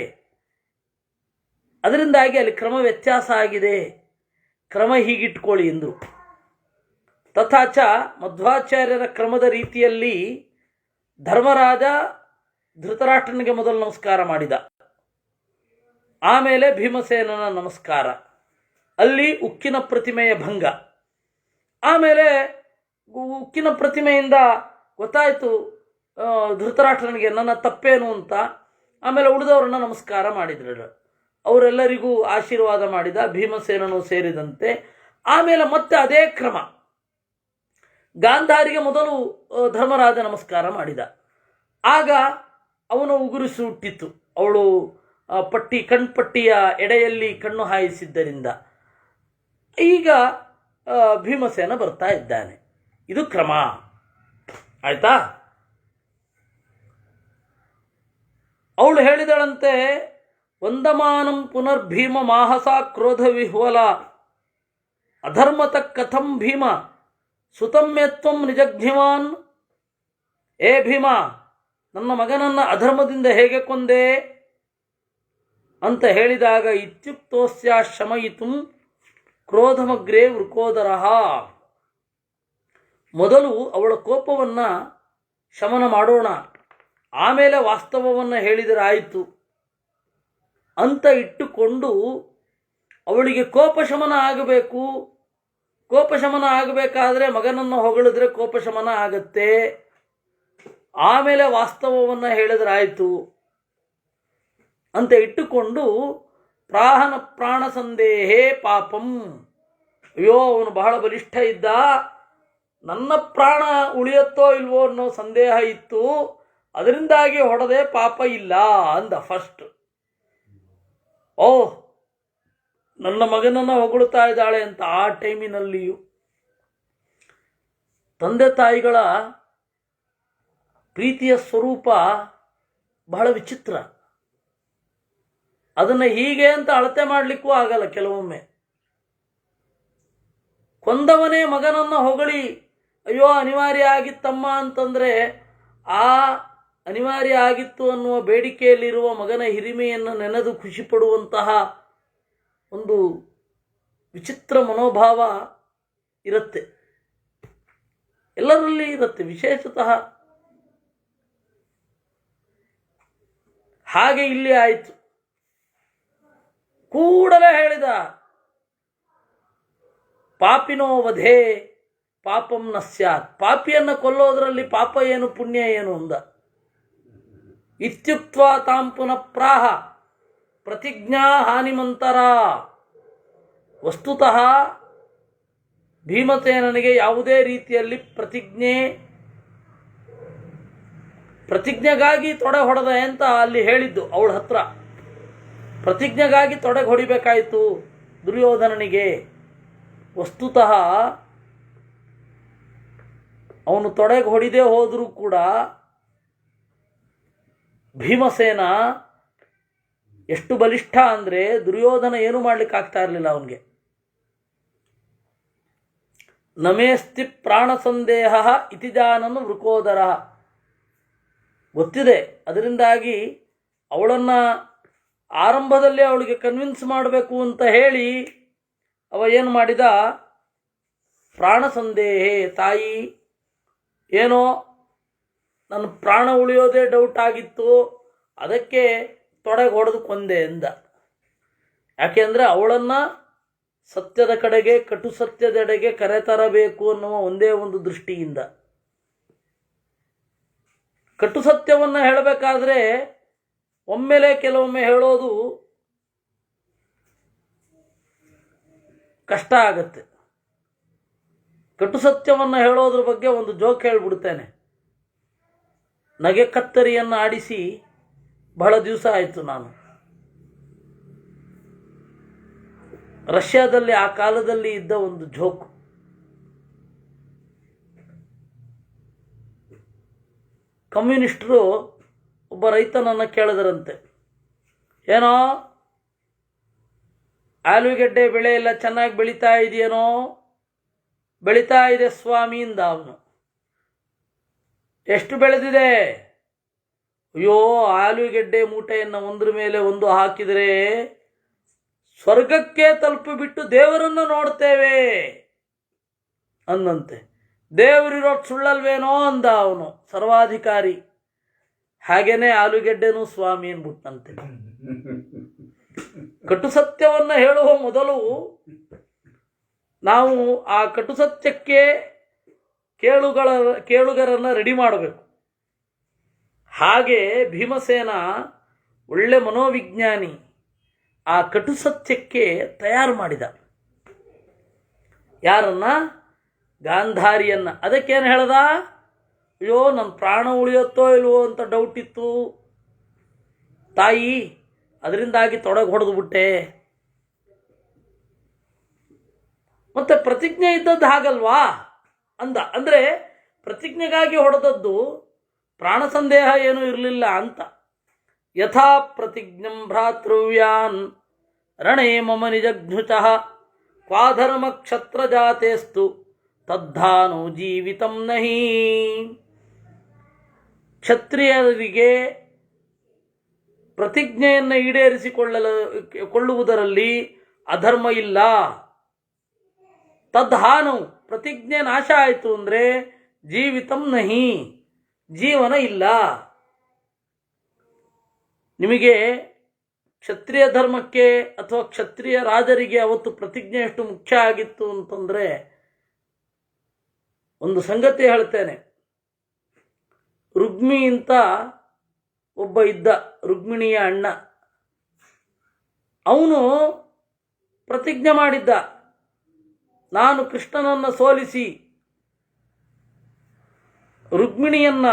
ಅದರಿಂದಾಗಿ ಅಲ್ಲಿ ಕ್ರಮ ವ್ಯತ್ಯಾಸ ಆಗಿದೆ. ಕ್ರಮ ಹೀಗಿಟ್ಕೊಳ್ಳಿ ಎಂದರು. ತಥಾಚ ಮಧ್ವಾಚಾರ್ಯರ ಕ್ರಮದ ರೀತಿಯಲ್ಲಿ ಧರ್ಮರಾಜ ಧೃತರಾಷ್ಟ್ರನಿಗೆ ಮೊದಲು ನಮಸ್ಕಾರ ಮಾಡಿದ. ಆಮೇಲೆ ಭೀಮಸೇನನ ನಮಸ್ಕಾರ. ಅಲ್ಲಿ ಉಕ್ಕಿನ ಪ್ರತಿಮೆಯ ಭಂಗ. ಆಮೇಲೆ ಉಕ್ಕಿನ ಪ್ರತಿಮೆಯಿಂದ ಗೊತ್ತಾಯಿತು ಧೃತರಾಷ್ಟ್ರನಿಗೆ ನನ್ನ ತಪ್ಪೇನು ಅಂತ. ಆಮೇಲೆ ಉಳಿದವರನ್ನ ನಮಸ್ಕಾರ ಮಾಡಿದ್ರು. ಅವರೆಲ್ಲರಿಗೂ ಆಶೀರ್ವಾದ ಮಾಡಿದ, ಭೀಮಸೇನನು ಸೇರಿದಂತೆ. ಆಮೇಲೆ ಮತ್ತೆ ಅದೇ ಕ್ರಮ. ಗಾಂಧಾರಿಗೆ ಮೊದಲು ಧರ್ಮರಾಜ ನಮಸ್ಕಾರ ಮಾಡಿದ. ಆಗ ಅವನ ಉಗುರಿಸಿ ಹುಟ್ಟಿತು. ಅವಳು ಕಣ್ಪಟ್ಟಿಯ ಎಡೆಯಲ್ಲಿ ಕಣ್ಣು ಹಾಯಿಸಿದ್ದರಿಂದ. ಈಗ ಭೀಮಸೇನ ಬರ್ತಾ ಇದ್ದಾನೆ. ಇದು ಕ್ರಮ. ಆಯ್ತಾ? ಅವಳು ಹೇಳಿದಳಂತೆ, ವಂದಮಾನಂ ಪುನರ್ಭೀಮ ಮಾಹಸ ಕ್ರೋಧ ವಿಹ್ವಲ ಅಧರ್ಮತ ಕಥಂ ಭೀಮ ಸುತಮ್ಯತ್ವಂ ನಿಜಘ್ನಿವಾನ್. ಏ ಭೀಮ, ನನ್ನ ಮಗನನ್ನು ಅಧರ್ಮದಿಂದ ಹೇಗೆ ಕೊಂದೆ ಅಂತ ಹೇಳಿದಾಗ, ಇತ್ಯುಕ್ತೋಸ್ಯ ಶಮಯಿತು ಕ್ರೋಧಮಗ್ರೇ ವೃಕೋದರಃ. ಮೊದಲು ಅವಳ ಕೋಪವನ್ನು ಶಮನ ಮಾಡೋಣ, ಆಮೇಲೆ ವಾಸ್ತವವನ್ನು ಹೇಳಿದರೆ ಆಯಿತು ಅಂತ ಇಟ್ಟುಕೊಂಡು ಅವಳಿಗೆ ಕೋಪಶಮನ ಆಗಬೇಕು. ಕೋಪಶಮನ ಆಗಬೇಕಾದ್ರೆ ಮಗನನ್ನು ಹೊಗಳಿದ್ರೆ ಕೋಪಶಮನ ಆಗತ್ತೆ, ಆಮೇಲೆ ವಾಸ್ತವವನ್ನು ಹೇಳಿದ್ರಾಯಿತು ಅಂತ ಇಟ್ಟುಕೊಂಡು ಪ್ರಾಣ ಸಂದೇಹೇ ಪಾಪಂ. ಅಯ್ಯೋ, ಅವನು ಬಹಳ ಬಲಿಷ್ಠ ಇದ್ದ, ನನ್ನ ಪ್ರಾಣ ಉಳಿಯುತ್ತೋ ಇಲ್ವೋ ಅನ್ನೋ ಸಂದೇಹ ಇತ್ತು, ಅದರಿಂದಾಗಿ ಹೊಡೆದೇ, ಪಾಪ ಇಲ್ಲ ಅಂದ ಫಸ್ಟ್. ಓಹ್, ನನ್ನ ಮಗನನ್ನು ಹೊಗಳುತ್ತಾ ಇದ್ದಾಳೆ ಅಂತ. ಆ ಟೈಮಿನಲ್ಲಿಯೂ ತಂದೆ ತಾಯಿಗಳ ಪ್ರೀತಿಯ ಸ್ವರೂಪ ಬಹಳ ವಿಚಿತ್ರ. ಅದನ್ನು ಹೀಗೆ ಅಂತ ಅಳತೆ ಮಾಡಲಿಕ್ಕೂ ಆಗಲ್ಲ. ಕೆಲವೊಮ್ಮೆ ಕೊಂದವನೇ ಮಗನನ್ನು ಹೊಗಳಿ ಅಯ್ಯೋ ಅನಿವಾರ್ಯ ಆಗಿತ್ತಮ್ಮ ಅಂತಂದರೆ, ಆ ಅನಿವಾರ್ಯ ಆಗಿತ್ತು ಅನ್ನುವ ಬೇಡಿಕೆಯಲ್ಲಿರುವ ಮಗನ ಹಿರಿಮೆಯನ್ನು ನೆನೆದು ಖುಷಿಪಡುವಂತಹ ಒಂದು ವಿಚಿತ್ರ ಮನೋಭಾವ ಇರುತ್ತೆ, ಎಲ್ಲರಲ್ಲಿ ಇರುತ್ತೆ, ವಿಶೇಷತಃ. ಹಾಗೆ ಇಲ್ಲಿ ಆಯಿತು. ಕೂಡಲೇ ಹೇಳಿದ, ಪಾಪಿನೋ ವಧೆ ಪಾಪಂ ನ ಸ್ಯಾತ್. ಪಾಪಿಯನ್ನು ಕೊಲ್ಲೋದ್ರಲ್ಲಿ ಪಾಪ ಏನು ಪುಣ್ಯ ಏನು ಅಂದ. ಇತ್ಯುಕ್ತ್ವಾ ತಾಂ ಪುನಃ ಪ್ರಾಹ ಪ್ರತಿಜ್ಞಾ ಹಾನಿಮಂತರ. ವಸ್ತುತಃ ಭೀಮಸೇನನಿಗೆ ಯಾವುದೇ ರೀತಿಯಲ್ಲಿ ಪ್ರತಿಜ್ಞೆಗಾಗಿ ತೊಡೆ ಹೊಡೆದ ಅಂತ ಅಲ್ಲಿ ಹೇಳಿದ್ದು. ಅವಳ ಹತ್ರ ಪ್ರತಿಜ್ಞೆಗಾಗಿ ತೊಡೆಗೆ ಹೊಡಿಬೇಕಾಯಿತು ದುರ್ಯೋಧನನಿಗೆ. ವಸ್ತುತಃ ಅವನು ತೊಡೆಗೆ ಹೊಡಿದೇ ಹೋದರೂ ಕೂಡ ಭೀಮಸೇನ ಎಷ್ಟು ಬಲಿಷ್ಠ ಅಂದರೆ ದುರ್ಯೋಧನ ಏನು ಮಾಡಲಿಕ್ಕೆ ಆಗ್ತಾ ಇರಲಿಲ್ಲ ಅವನಿಗೆ. ನಮೇಸ್ತಿ ಪ್ರಾಣ ಸಂದೇಹ ಇತಿಜಾನನು ವೃಕೋದರ. ಗೊತ್ತಿದೆ. ಅದರಿಂದಾಗಿ ಅವಳನ್ನು ಆರಂಭದಲ್ಲೇ ಅವಳಿಗೆ ಕನ್ವಿನ್ಸ್ ಮಾಡಬೇಕು ಅಂತ ಹೇಳಿ ಅವ ಏನು ಮಾಡಿದ, ಪ್ರಾಣ ಸಂದೇಹೆ, ತಾಯಿ ಏನೋ ನನ್ನ ಪ್ರಾಣ ಉಳಿಯೋದೇ ಡೌಟ್ ಆಗಿತ್ತು, ಅದಕ್ಕೆ ತೊಡೆಗೆ ಹೊಡೆದು ಕೊಂದೆ ಎಂದ. ಯಾಕೆಂದರೆ ಅವಳನ್ನು ಸತ್ಯದ ಕಡೆಗೆ, ಕಟು ಸತ್ಯದೆಡೆಗೆ ಕರೆತರಬೇಕು ಅನ್ನುವ ಒಂದೇ ಒಂದು ದೃಷ್ಟಿಯಿಂದ. ಕಟು ಸತ್ಯವನ್ನು ಹೇಳಬೇಕಾದ್ರೆ ಒಮ್ಮೆಲೆ ಕೆಲವೊಮ್ಮೆ ಹೇಳೋದು ಕಷ್ಟ ಆಗತ್ತೆ. ಕಟು ಸತ್ಯವನ್ನು ಹೇಳೋದ್ರ ಬಗ್ಗೆ ಒಂದು ಜೋಕ್ ಹೇಳಿಬಿಡ್ತೇನೆ. ನಗೆ ಕತ್ತರಿಯನ್ನು ಆಡಿಸಿ ಬಹಳ ದಿವಸ ಆಯಿತು. ನಾನು ರಷ್ಯಾದಲ್ಲಿ ಆ ಕಾಲದಲ್ಲಿ ಇದ್ದ ಒಂದು ಜೋಕ್. ಕಮ್ಯುನಿಸ್ಟರು ಒಬ್ಬ ರೈತನನ್ನು ಕೇಳಿದರಂತೆ, ಏನೋ ಆಲೂಗೆಡ್ಡೆ ಬೆಳೆ ಎಲ್ಲ ಚೆನ್ನಾಗಿ ಬೆಳೀತಾ ಇದೆಯೇನೋ? ಬೆಳೀತಾ ಇದೆ ಸ್ವಾಮಿ ಇಂದ ಅವನು. ಎಷ್ಟು ಬೆಳೆದಿದೆ? ಅಯ್ಯೋ, ಆಲೂಗೆಡ್ಡೆ ಮೂಟೆಯನ್ನು ಒಂದ್ರ ಮೇಲೆ ಒಂದು ಹಾಕಿದರೆ ಸ್ವರ್ಗಕ್ಕೆ ತಲುಪಿಬಿಟ್ಟು ದೇವರನ್ನು ನೋಡ್ತೇವೆ ಅಂದಂತೆ. ದೇವರಿರೋದು ಸುಳ್ಳಲ್ವೇನೋ ಅಂದ ಅವನು, ಸರ್ವಾಧಿಕಾರಿ. ಹಾಗೇನೆ ಆಲೂಗೆಡ್ಡೆನೂ ಸ್ವಾಮಿ ಅನ್ಬಿಟ್ಟಂತೆ. ಕಟು ಸತ್ಯವನ್ನು ಹೇಳುವ ಮೊದಲು ನಾವು ಆ ಕಟು ಸತ್ಯಕ್ಕೆ ಕೇಳುಗರನ್ನು ರೆಡಿ ಮಾಡಬೇಕು. ಹಾಗೆ ಭೀಮಸೇನ ಒಳ್ಳೆ ಮನೋವಿಜ್ಞಾನಿ. ಆ ಕಟು ಸತ್ಯಕ್ಕೆ ತಯಾರು ಮಾಡಿದ. ಯಾರನ್ನ? ಗಾಂಧಾರಿಯನ್ನ. ಅದಕ್ಕೇನು ಹೇಳ್ದ? ಅಯ್ಯೋ, ನನ್ನ ಪ್ರಾಣ ಉಳಿಯುತ್ತೋ ಇಲ್ವೋ ಅಂತ ಡೌಟ್ ಇತ್ತು, ತಾಯಿ ಅದರಿಂದಾಗಿ ತೊಡಗೆ ಹೊಡೆದು ಬಿಟ್ಟೆ. ಮತ್ತೆ ಪ್ರತಿಜ್ಞೆ ಇದ್ದದ್ದು ಹಾಗಲ್ವಾ ಅಂದ. ಅಂದರೆ ಪ್ರತಿಜ್ಞೆಗಾಗಿ ಹೊಡೆದದ್ದು, ಪ್ರಾಣ ಸಂದೇಹ ಏನೂ ಇರಲಿಲ್ಲ ಅಂತ. ಯಥಾ ಪ್ರತಿಜ್ಞಂ ಭ್ರಾತೃವ್ಯಾನ್ ರಣೇ ಮಮ ನಿಜಘ್ನುಚಃ ಕ್ವಾಧರ್ಮ ಕ್ಷತ್ರ ಜಾತೇಸ್ತು ತದ್ಧಾನೋ ಜೀವಿತಂ ನಹಿ. ಕ್ಷತ್ರಿಯರಿಗೆ ಪ್ರತಿಜ್ಞೆಯನ್ನು ಈಡೇರಿಸಿಕೊಳ್ಳುವುದರಲ್ಲಿ ಅಧರ್ಮ ಇಲ್ಲ. ತದ್ಹಾನವು ಪ್ರತಿಜ್ಞೆ ನಾಶ ಆಯಿತು ಅಂದರೆ ಜೀವಿತಂ ನಹಿ, ಜೀವನ ಇಲ್ಲ. ನಿಮಗೆ ಕ್ಷತ್ರಿಯ ಧರ್ಮಕ್ಕೆ ಅಥವಾ ಕ್ಷತ್ರಿಯ ರಾಜರಿಗೆ ಅವತ್ತು ಪ್ರತಿಜ್ಞೆ ಎಷ್ಟು ಮುಖ್ಯ ಆಗಿತ್ತು ಅಂತಂದರೆ, ಒಂದು ಸಂಗತಿ ಹೇಳ್ತೇನೆ. ರುಗ್ಮಿ ಅಂತ ಒಬ್ಬ ಇದ್ದ, ರುಗ್ಮಿಣಿಯ ಅಣ್ಣ. ಅವನು ಪ್ರತಿಜ್ಞೆ ಮಾಡಿದ್ದ, ನಾನು ಕೃಷ್ಣನನ್ನು ಸೋಲಿಸಿ ರುಗ್ಮಿಣಿಯನ್ನ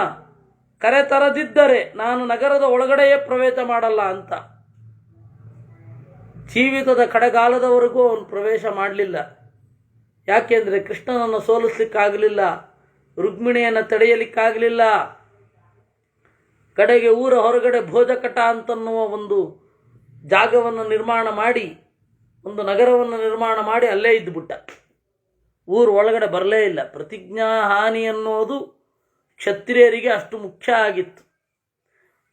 ಕರೆತರದಿದ್ದರೆ ನಾನು ನಗರದ ಒಳಗಡೆಯೇ ಪ್ರವೇಶ ಮಾಡಲ್ಲ ಅಂತ. ಜೀವಿತದ ಕಡೆಗಾಲದವರೆಗೂ ಅವನು ಪ್ರವೇಶ ಮಾಡಲಿಲ್ಲ. ಯಾಕೆಂದರೆ ಕೃಷ್ಣನನ್ನು ಸೋಲಿಸ್ಲಿಕ್ಕಾಗಲಿಲ್ಲ, ರುಕ್ಮಿಣಿಯನ್ನು ತಡೆಯಲಿಕ್ಕಾಗಲಿಲ್ಲ. ಕಡೆಗೆ ಊರ ಹೊರಗಡೆ ಭೋಜಕಟ ಅಂತನ್ನುವ ಒಂದು ಜಾಗವನ್ನು ನಿರ್ಮಾಣ ಮಾಡಿ, ಒಂದು ನಗರವನ್ನು ನಿರ್ಮಾಣ ಮಾಡಿ ಅಲ್ಲೇ ಇದ್ದುಬಿಟ್ಟ. ಊರು ಒಳಗಡೆ ಬರಲೇ ಇಲ್ಲ. ಪ್ರತಿಜ್ಞಾ ಹಾನಿ ಅನ್ನೋದು ಕ್ಷತ್ರಿಯರಿಗೆ ಅಷ್ಟು ಮುಖ್ಯ ಆಗಿತ್ತು.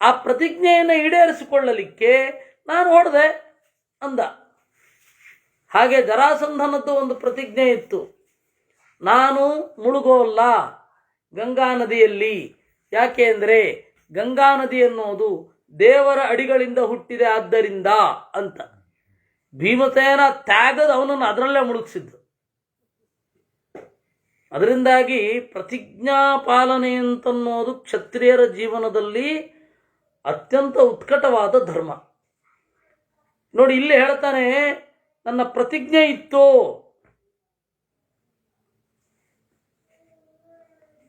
ಆ ಪ್ರತಿಜ್ಞೆಯನ್ನು ಈಡೇರಿಸಿಕೊಳ್ಳಲಿಕ್ಕೆ ನಾನು ಹೊಡೆದೆ ಅಂದ. ಹಾಗೆ ಜರಾಸಂಧನದ್ದು ಒಂದು ಪ್ರತಿಜ್ಞೆ ಇತ್ತು, ನಾನು ಮುಳುಗೋಲ್ಲ ಗಂಗಾ ನದಿಯಲ್ಲಿ. ಯಾಕೆ ಅಂದರೆ ಗಂಗಾ ನದಿ ಅನ್ನೋದು ದೇವರ ಅಡಿಗಳಿಂದ ಹುಟ್ಟಿದೆ ಆದ್ದರಿಂದ ಅಂತ. ಭೀಮಸೇನ ತ್ಯಾಗದ ಅವನನ್ನು ಅದರಲ್ಲೇ ಮುಳುಗಿಸಿದ್ದು. ಅದರಿಂದಾಗಿ ಪ್ರತಿಜ್ಞಾ ಪಾಲನೆ ಅಂತನ್ನೋದು ಕ್ಷತ್ರಿಯರ ಜೀವನದಲ್ಲಿ ಅತ್ಯಂತ ಉತ್ಕಟವಾದ ಧರ್ಮ. ನೋಡಿ, ಇಲ್ಲಿ ಹೇಳ್ತಾನೆ, ನನ್ನ ಪ್ರತಿಜ್ಞೆ ಇತ್ತು,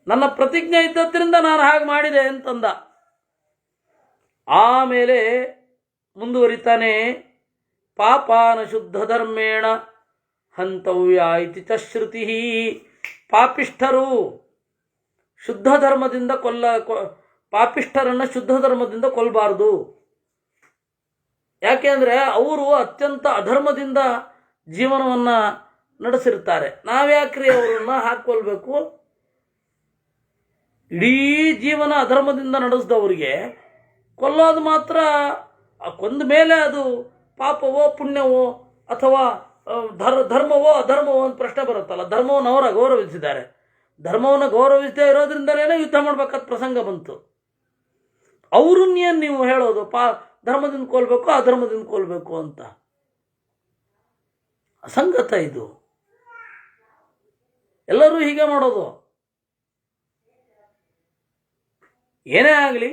ನನ್ನ ಪ್ರತಿಜ್ಞೆ ಇದ್ದದ್ರಿಂದ ನಾನು ಹಾಗೆ ಮಾಡಿದೆ ಅಂತಂದ. ಆಮೇಲೆ ಮುಂದುವರಿತಾನೆ, ಪಾಪಾನ ಶುದ್ಧ ಧರ್ಮೇಣ ಹಂತವ್ಯ ಇತಿ ಚ ಶ್ರುತಿ. ಪಾಪಿಷ್ಠರು ಶುದ್ಧ ಧರ್ಮದಿಂದ ಪಾಪಿಷ್ಠರನ್ನು ಶುದ್ಧ ಧರ್ಮದಿಂದ ಕೊಲ್ಲಬಾರ್ದು. ಯಾಕೆಂದರೆ ಅವರು ಅತ್ಯಂತ ಅಧರ್ಮದಿಂದ ಜೀವನವನ್ನು ನಡೆಸಿರ್ತಾರೆ. ನಾವ್ಯಾಕ್ರಿ ಅವರನ್ನು ಹಾಕೊಳ್ಬೇಕು? ಇಡೀ ಜೀವನ ಅಧರ್ಮದಿಂದ ನಡೆಸಿದವರಿಗೆ ಕೊಲ್ಲೋದು ಮಾತ್ರ, ಕೊಂದ ಮೇಲೆ ಅದು ಪಾಪವೋ ಪುಣ್ಯವೋ ಅಥವಾ ಧರ್ಮವೋ ಅಧರ್ಮವೋ ಅಂತ ಪ್ರಶ್ನೆ ಬರುತ್ತಲ್ಲ. ಧರ್ಮವನ್ನು ಅವರ ಗೌರವಿಸಿದ್ದಾರೆ, ಧರ್ಮವನ್ನು ಗೌರವಿಸದೇ ಇರೋದ್ರಿಂದಲೇ ಯುದ್ಧ ಮಾಡಬೇಕಾದ ಪ್ರಸಂಗ ಬಂತು. ಅವ್ರನ್ನೇನು ನೀವು ಹೇಳೋದು ಧರ್ಮದಿಂದ ಕೊಲ್ಲಬೇಕು ಅಧರ್ಮದಿಂದ ಕೊಲ್ಲಬೇಕು ಅಂತ? ಅಸಂಗತ ಇದು. ಎಲ್ಲರೂ ಹೀಗೆ ಮಾಡೋದು. ಏನೇ ಆಗಲಿ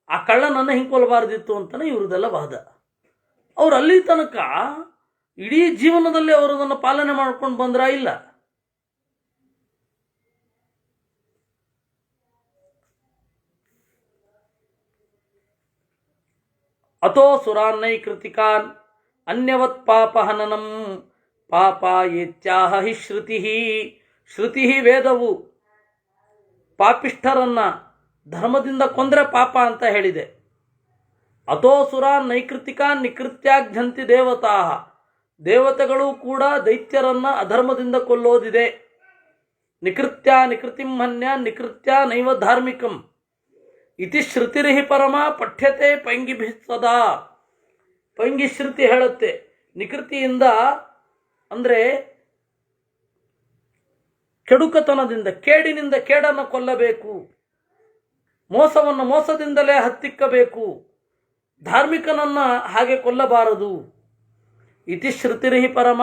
ಆ ಕಳ್ಳನನ್ನು ಹಿಂಗೆ ಕೊಲ್ಲಬಾರ್ದಿತ್ತು ಅಂತಲೇ ಇವ್ರದೆಲ್ಲ ವಾದ. ಅವ್ರು ಅಲ್ಲಿ ತನಕ ಇಡೀ ಜೀವನದಲ್ಲಿ ಅವರು ಅದನ್ನು ಪಾಲನೆ ಮಾಡ್ಕೊಂಡು ಬಂದ್ರ ಇಲ್ಲ. ಅಥೋ ಸುರಾನ್ನೈ ಕೃತಿಕಾನ್ ಅನ್ಯವತ್ ಪಾಪಹನನಂ ಪಾಪಾಯೇತ್ಯಾಹ ಹಿ ಶ್ರುತಿ. ಶ್ರುತಿ ವೇದವು ಪಾಪಿಷ್ಠರನ್ನ ಧರ್ಮದಿಂದ ಕೊಂದರೆ ಪಾಪ ಅಂತ ಹೇಳಿದೆ. ಅಥೋ ಸುರಾನ್ ನೈಕೃತಿಕಾನ್ ನಿಕೃತ್ಯಾಘ್ನಂತಿ ದೇವತಾ. ದೇವತೆಗಳು ಕೂಡ ದೈತ್ಯರನ್ನ ಅಧರ್ಮದಿಂದ ಕೊಲ್ಲೋದಿದೆ. ನಿಕೃತ್ಯ ನಿಕೃತಿಂ ಹನ್ಯ ನಿಕೃತ್ಯ ನೈವ ಧಾರ್ಮಿಕಂ ಇತಿ ಶ್ರುತಿರಿಹಿ ಪರಮ ಪಠ್ಯತೆ ಪೈಂಗಿಭಿಃ ಸದಾ. ಪೈಂಗಿ ಶ್ರುತಿ ಹೇಳುತ್ತೆ, ನಿಕೃತಿಯಿಂದ ಅಂದರೆ ಕೆಡುಕತನದಿಂದ, ಕೇಡಿನಿಂದ ಕೇಡನ್ನು ಕೊಲ್ಲಬೇಕು, ಮೋಸವನ್ನು ಮೋಸದಿಂದಲೇ ಹತ್ತಿಕ್ಕಬೇಕು, ಧಾರ್ಮಿಕನನ್ನು ಹಾಗೆ ಕೊಲ್ಲಬಾರದು. ಇತಿ ಶ್ರುತಿರಿಹಿ ಪರಮ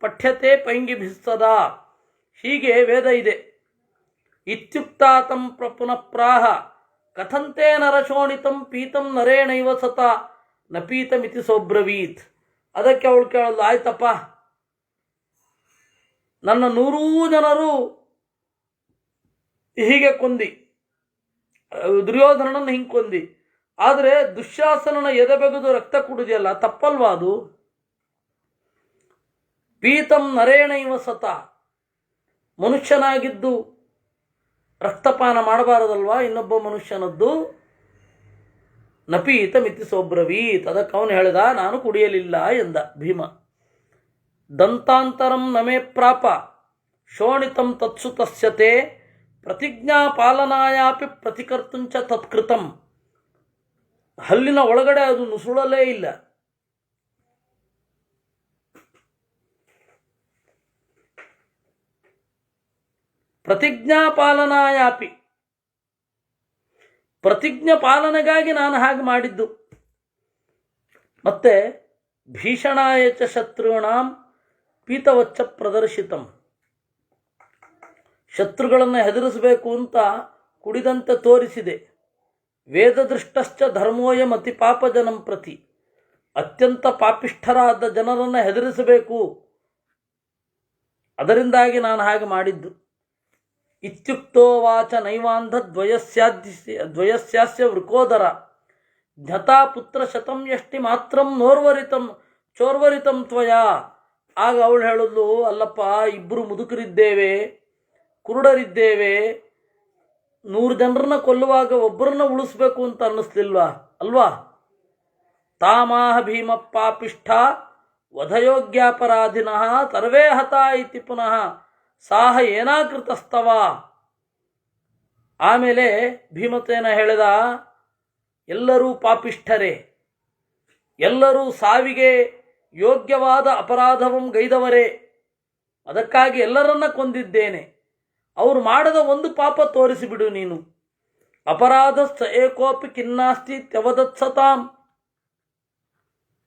ಪಠ್ಯತೆ ಪೈಂಗಿಭಿಃ ಸದಾ. ಹೀಗೆ ವೇದ ಇದೆ. ಇತ್ಯುಕ್ತಾತಂ ಪುನಃ ಪ್ರಾಹ ಕಥಂತೆ ನರಶೋಣಿತಂ ಪೀತಂ ನರೇಣೈವ ಸತ ನ ಪೀತಮಿತಿ ಸೋಬ್ರವೀತ್. ಅದಕ್ಕೆ ಅವಳು ಕೇಳಲ್ಲ, ಆಯ್ತಪ್ಪ, ನನ್ನ 100 ಜನರು ಹೀಗೆ ಕೊಂದಿ, ದುರ್ಯೋಧನನನ್ನು ಹಿಂಗೆ ಕೊಂದಿ, ಆದರೆ ದುಶ್ಯಾಸನನ ಎದೆಬೆಗೆದು ರಕ್ತ ಕುಡಿದೆಯಲ್ಲ, ತಪ್ಪಲ್ವಾ ಅದು? ಪೀತಂ ನರೇಣೈವ ಸತ, ಮನುಷ್ಯನಾಗಿದ್ದು ರಕ್ತಪಾನ ಮಾಡಬಾರದಲ್ವಾ ಇನ್ನೊಬ್ಬ ಮನುಷ್ಯನದ್ದು? ನಪೀತ ಮಿತಿ ಸೋಬ್ರವೀತ್, ಅದಕ್ಕೆ ಅವನು ಹೇಳಿದ ನಾನು ಕುಡಿಯಲಿಲ್ಲ ಎಂದ ಭೀಮ. ದಂತಾಂತರಂ ನಮೇ ಪ್ರಾಪ ಶೋಣಿತಂ ತತ್ಸು ತಸ್ಯತೆ ಪ್ರತಿಜ್ಞಾ ಪಾಲನಾಯಾಪಿ ಪ್ರತಿಕರ್ತುಂಚ ತತ್ಕೃತಂ. ಹಲ್ಲಿನ ಒಳಗಡೆ ಅದು ನುಸುಳಲೇ ಇಲ್ಲ. ಪ್ರತಿಜ್ಞಾ ಪಾಲನಾಯಾಪಿ, ಪ್ರತಿಜ್ಞಾ ಪಾಲನೆಗಾಗಿ ನಾನು ಹಾಗೆ ಮಾಡಿದ್ದು. ಮತ್ತೆ ಭೀಷಣಾಯ ಚ ಶತ್ರುಣಾಂ ಪೀತವಚ್ಚ ಪ್ರದರ್ಶಿತಂ, ಶತ್ರುಗಳನ್ನು ಹೆದರಿಸಬೇಕು ಅಂತ ಕುಡಿದಂತೆ ತೋರಿಸಿದೆ. ವೇದದೃಷ್ಟಶ್ಚ ಧರ್ಮೋಯಂ ಅತಿ ಪಾಪಜನಂ ಪ್ರತಿ, ಅತ್ಯಂತ ಪಾಪಿಷ್ಠರಾದ ಜನರನ್ನು ಹೆದರಿಸಬೇಕು, ಅದರಿಂದಾಗಿ ನಾನು ಹಾಗೆ ಮಾಡಿದ್ದು. ಇತ್ಯುಕ್ತೋ ವಾಚ ನೈವಾಂಧ ದ್ವಯಸ್ಯಾಸ್ಯ ವೃಕೋದರ ಜ್ಞತಾ ಪುತ್ರ ಶತಂ ಯಷ್ಟಿ ಮಾತ್ರಂ ನೋರ್ವರಿತಂ ಚೋರ್ವರಿತಂ ತ್ವಯಾ. ಆಗ ಅವಳು ಹೇಳಿದ್ಲು, ಅಲ್ಲಪ್ಪ, ಇಬ್ಬರು ಮುದುಕರಿದ್ದೇವೆ, ಕುರುಡರಿದ್ದೇವೆ, 100 ಜನರನ್ನ ಕೊಲ್ಲುವಾಗ ಒಬ್ಬರನ್ನ ಉಳಿಸ್ಬೇಕು ಅಂತ ಅನ್ನಿಸ್ಲಿಲ್ವಾ ಅಲ್ವಾ? ತಾಮಾಹ ಭೀಮ ಪಾಪಿಷ್ಠ ವಧಯೋಗ್ಯಾಪರಾಧಿನಃ ಸರ್ವೇ ಹತಾ ಇತಿ ಪುನಃ ಸಾಹ ಏನಾಕೃತಸ್ತವ. ಆಮೇಲೆ ಭೀಮಸೇನ ಹೇಳಿದ, ಎಲ್ಲರೂ ಪಾಪಿಷ್ಠರೇ, ಎಲ್ಲರೂ ಸಾವಿಗೆ ಯೋಗ್ಯವಾದ ಅಪರಾಧವಂ ಗೈದವರೇ, ಅದಕ್ಕಾಗಿ ಎಲ್ಲರನ್ನ ಕೊಂದಿದ್ದೇನೆ. ಅವರು ಮಾಡದ ಒಂದು ಪಾಪ ತೋರಿಸಿಬಿಡು ನೀನು. ಅಪರಾಧಸ್ಥ ಏಕೋಪಿ ಖಿನ್ನಾಸ್ತಿ ತ್ಯವದತ್ಸತಾಂ,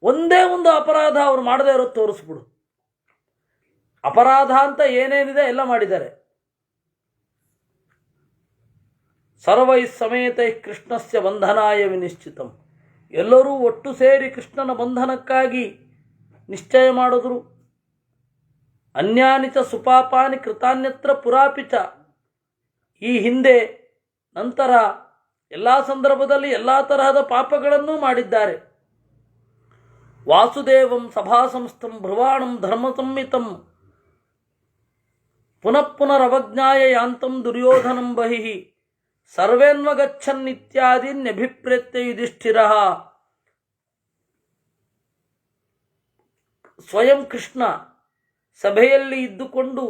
ಒಂದೇ ಒಂದು ಅಪರಾಧ ಅವರು ಮಾಡದೇ ಇರೋದು ತೋರಿಸ್ಬಿಡು. ಅಪರಾಧ ಅಂತ ಏನೇನಿದೆ ಎಲ್ಲ ಮಾಡಿದ್ದಾರೆ. ಸರ್ವೈ ಸಮೇತೈ ಕೃಷ್ಣಸ್ಯ ಬಂಧನಾಯ ವಿನಿಶ್ಚಿತಂ, ಎಲ್ಲರೂ ಒಟ್ಟು ಸೇರಿ ಕೃಷ್ಣನ ಬಂಧನಕ್ಕಾಗಿ ನಿಶ್ಚಯ ಮಾಡಿದ್ರು. ಅನ್ಯಾನಿ ಚ ಸುಪಾಪಾನಿ ಕೃತಾನ್ಯತ್ರ ಪುರಾಪಿಚ, ಈ ಹಿಂದೆ ನಂತರ ಎಲ್ಲ ಸಂದರ್ಭದಲ್ಲಿ ಎಲ್ಲ ತರಹದ ಪಾಪಗಳನ್ನೂ ಮಾಡಿದ್ದಾರೆ. ವಾಸುದೇವಂ ಸಭಾಸಂಸ್ಥಂ ಭ್ರುವಾಣಂ ಧರ್ಮ ಸಂಹಿತಂ ಪುನಃ ಪುನರವಜ್ಞಾಯ ಯಾಂತಂ ದುರ್ಯೋಧನಂ ಬಹಿಃ ಸರ್ವೇನ್ವಗಚ್ಚನ್ನಿತ್ಯಾದಿನ್ಯಭಿಪ್ರೇತ್ಯ ಯುಧಿಷ್ಠಿರಃ. ಸ್ವಯಂ ಕೃಷ್ಣ ಸಭೆಯಲ್ಲಿ ಇದ್ದುಕೊಂಡು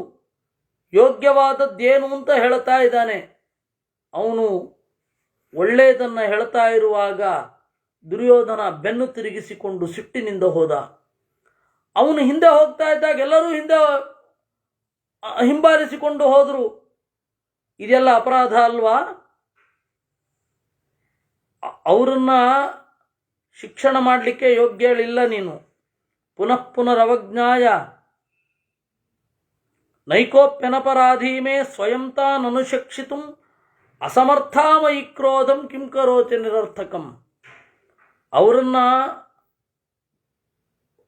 ಯೋಗ್ಯವಾದದ್ದೇನು ಅಂತ ಹೇಳ್ತಾ ಇದ್ದಾನೆ. ಅವನು ಒಳ್ಳೆಯದನ್ನು ಹೇಳ್ತಾ ಇರುವಾಗ ದುರ್ಯೋಧನ ಬೆನ್ನು ತಿರುಗಿಸಿಕೊಂಡು ಸಿಟ್ಟಿನಿಂದ ಹೋದ. ಅವನು ಹಿಂದೆ ಹೋಗ್ತಾ ಇದ್ದಾಗ ಎಲ್ಲರೂ ಹಿಂಬಾಲಿಸಿಕೊಂಡು ಹೋದರು. ಇದೆಲ್ಲ ಅಪರಾಧ ಅಲ್ವಾ? ಅವರನ್ನ ಶಿಕ್ಷಣ ಮಾಡಲಿಕ್ಕೆ ಯೋಗ್ಯಳಿಲ್ಲ ನೀನು. ಪುನಃ ಪುನರವಜ್ಞಾಯ ನೈಕೋಪ್ಯನಪರಾಧೀಮೇ ಸ್ವಯಂ ತಾನನುಶಕ್ಷಿತು ಅಸಮರ್ಥಾಮಯಿ ಕ್ರೋಧಂ ಕಿಂ ಕರೋತಿ ನಿರರ್ಥಕಂ.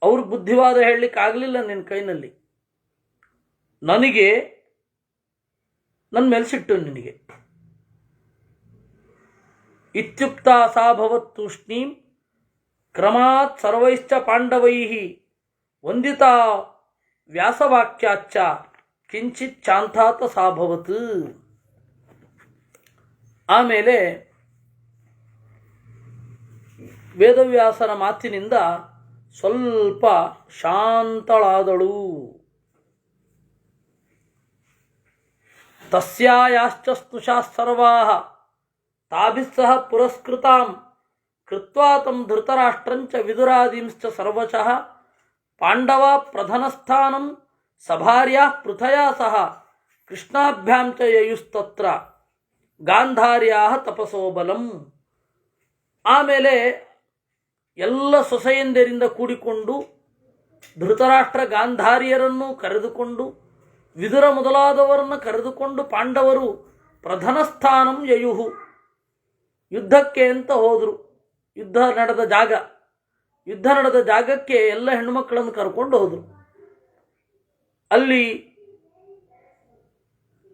ಅವ್ರಿಗೆ ಬುದ್ಧಿವಾದ ಹೇಳಲಿಕ್ಕೆ ಆಗಲಿಲ್ಲ ನಿನ್ನ ಕೈನಲ್ಲಿ. ನನಗೆ ನನ್ನ ಮೇಲೆ ಸಿಟ್ಟು ನಿನಗೆ. ಇತ್ಯುಕ್ತ ಸಾಭವತ್ ತೂಷ್ಣೀಂ ಕ್ರಮಾತ್ ಸರ್ವೈಶ್ಚ ಪಾಂಡವೈಃ ವಂದಿತಾ ವ್ಯಾಸವಾಕ್ಯಾಚ್ಚ ಕಿಂಚಿತ್ ಚಾಂತಾತ ಸಾಭವತ್. ಆಮೇಲೆ ವೇದವ್ಯಾಸರ ಮಾತಿನಿಂದ ಸ್ವಲ್ಪ ಶಾಂತಳಾದಳು. ತಸ್ಯಾಯಾಶ್ಚ ಸ್ನುಷಾಃ ಸರ್ವಾಃ ತಾಭಿಃ ಸಹ ಪುರಸ್ಕೃತಾಂ ಕೃತ್ವಾ ತಂ ಧೃತರಾಷ್ಟ್ರಂಚ ವಿದುರಾದೀಂಶ್ಚ ಸರ್ವಶಃ ಪಾಂಡವ ಪ್ರಧನಸ್ಥಾನಂ ಸಭಾರ್ಯಾಃ ಪೃಥಯಾ ಸಹ ಕೃಷ್ಣಾಭ್ಯಾಂ ಚ ಯಯುಸ್ತತ್ರ ಗಾಂಧಾರ್ಯಾಃ ತಪಸೋಬಲಂ. ಆಮೇಲೆ ಎಲ್ಲ ಸೊಸೆಯಂದಿರಿಂದ ಕೂಡಿಕೊಂಡು ಧೃತರಾಷ್ಟ್ರ ಗಾಂಧಾರಿಯರನ್ನು ಕರೆದುಕೊಂಡು ವಿದುರ ಮೊದಲಾದವರನ್ನು ಕರೆದುಕೊಂಡು ಪಾಂಡವರು ಪ್ರಧನಸ್ಥಾನಂ ಯಯುಹು, ಯುದ್ಧಕ್ಕೆ ಅಂತ ಹೋದರು. ಯುದ್ಧ ನಡೆದ ಜಾಗಕ್ಕೆ ಎಲ್ಲ ಹೆಣ್ಣುಮಕ್ಕಳನ್ನು ಕರ್ಕೊಂಡು ಹೋದರು. ಅಲ್ಲಿ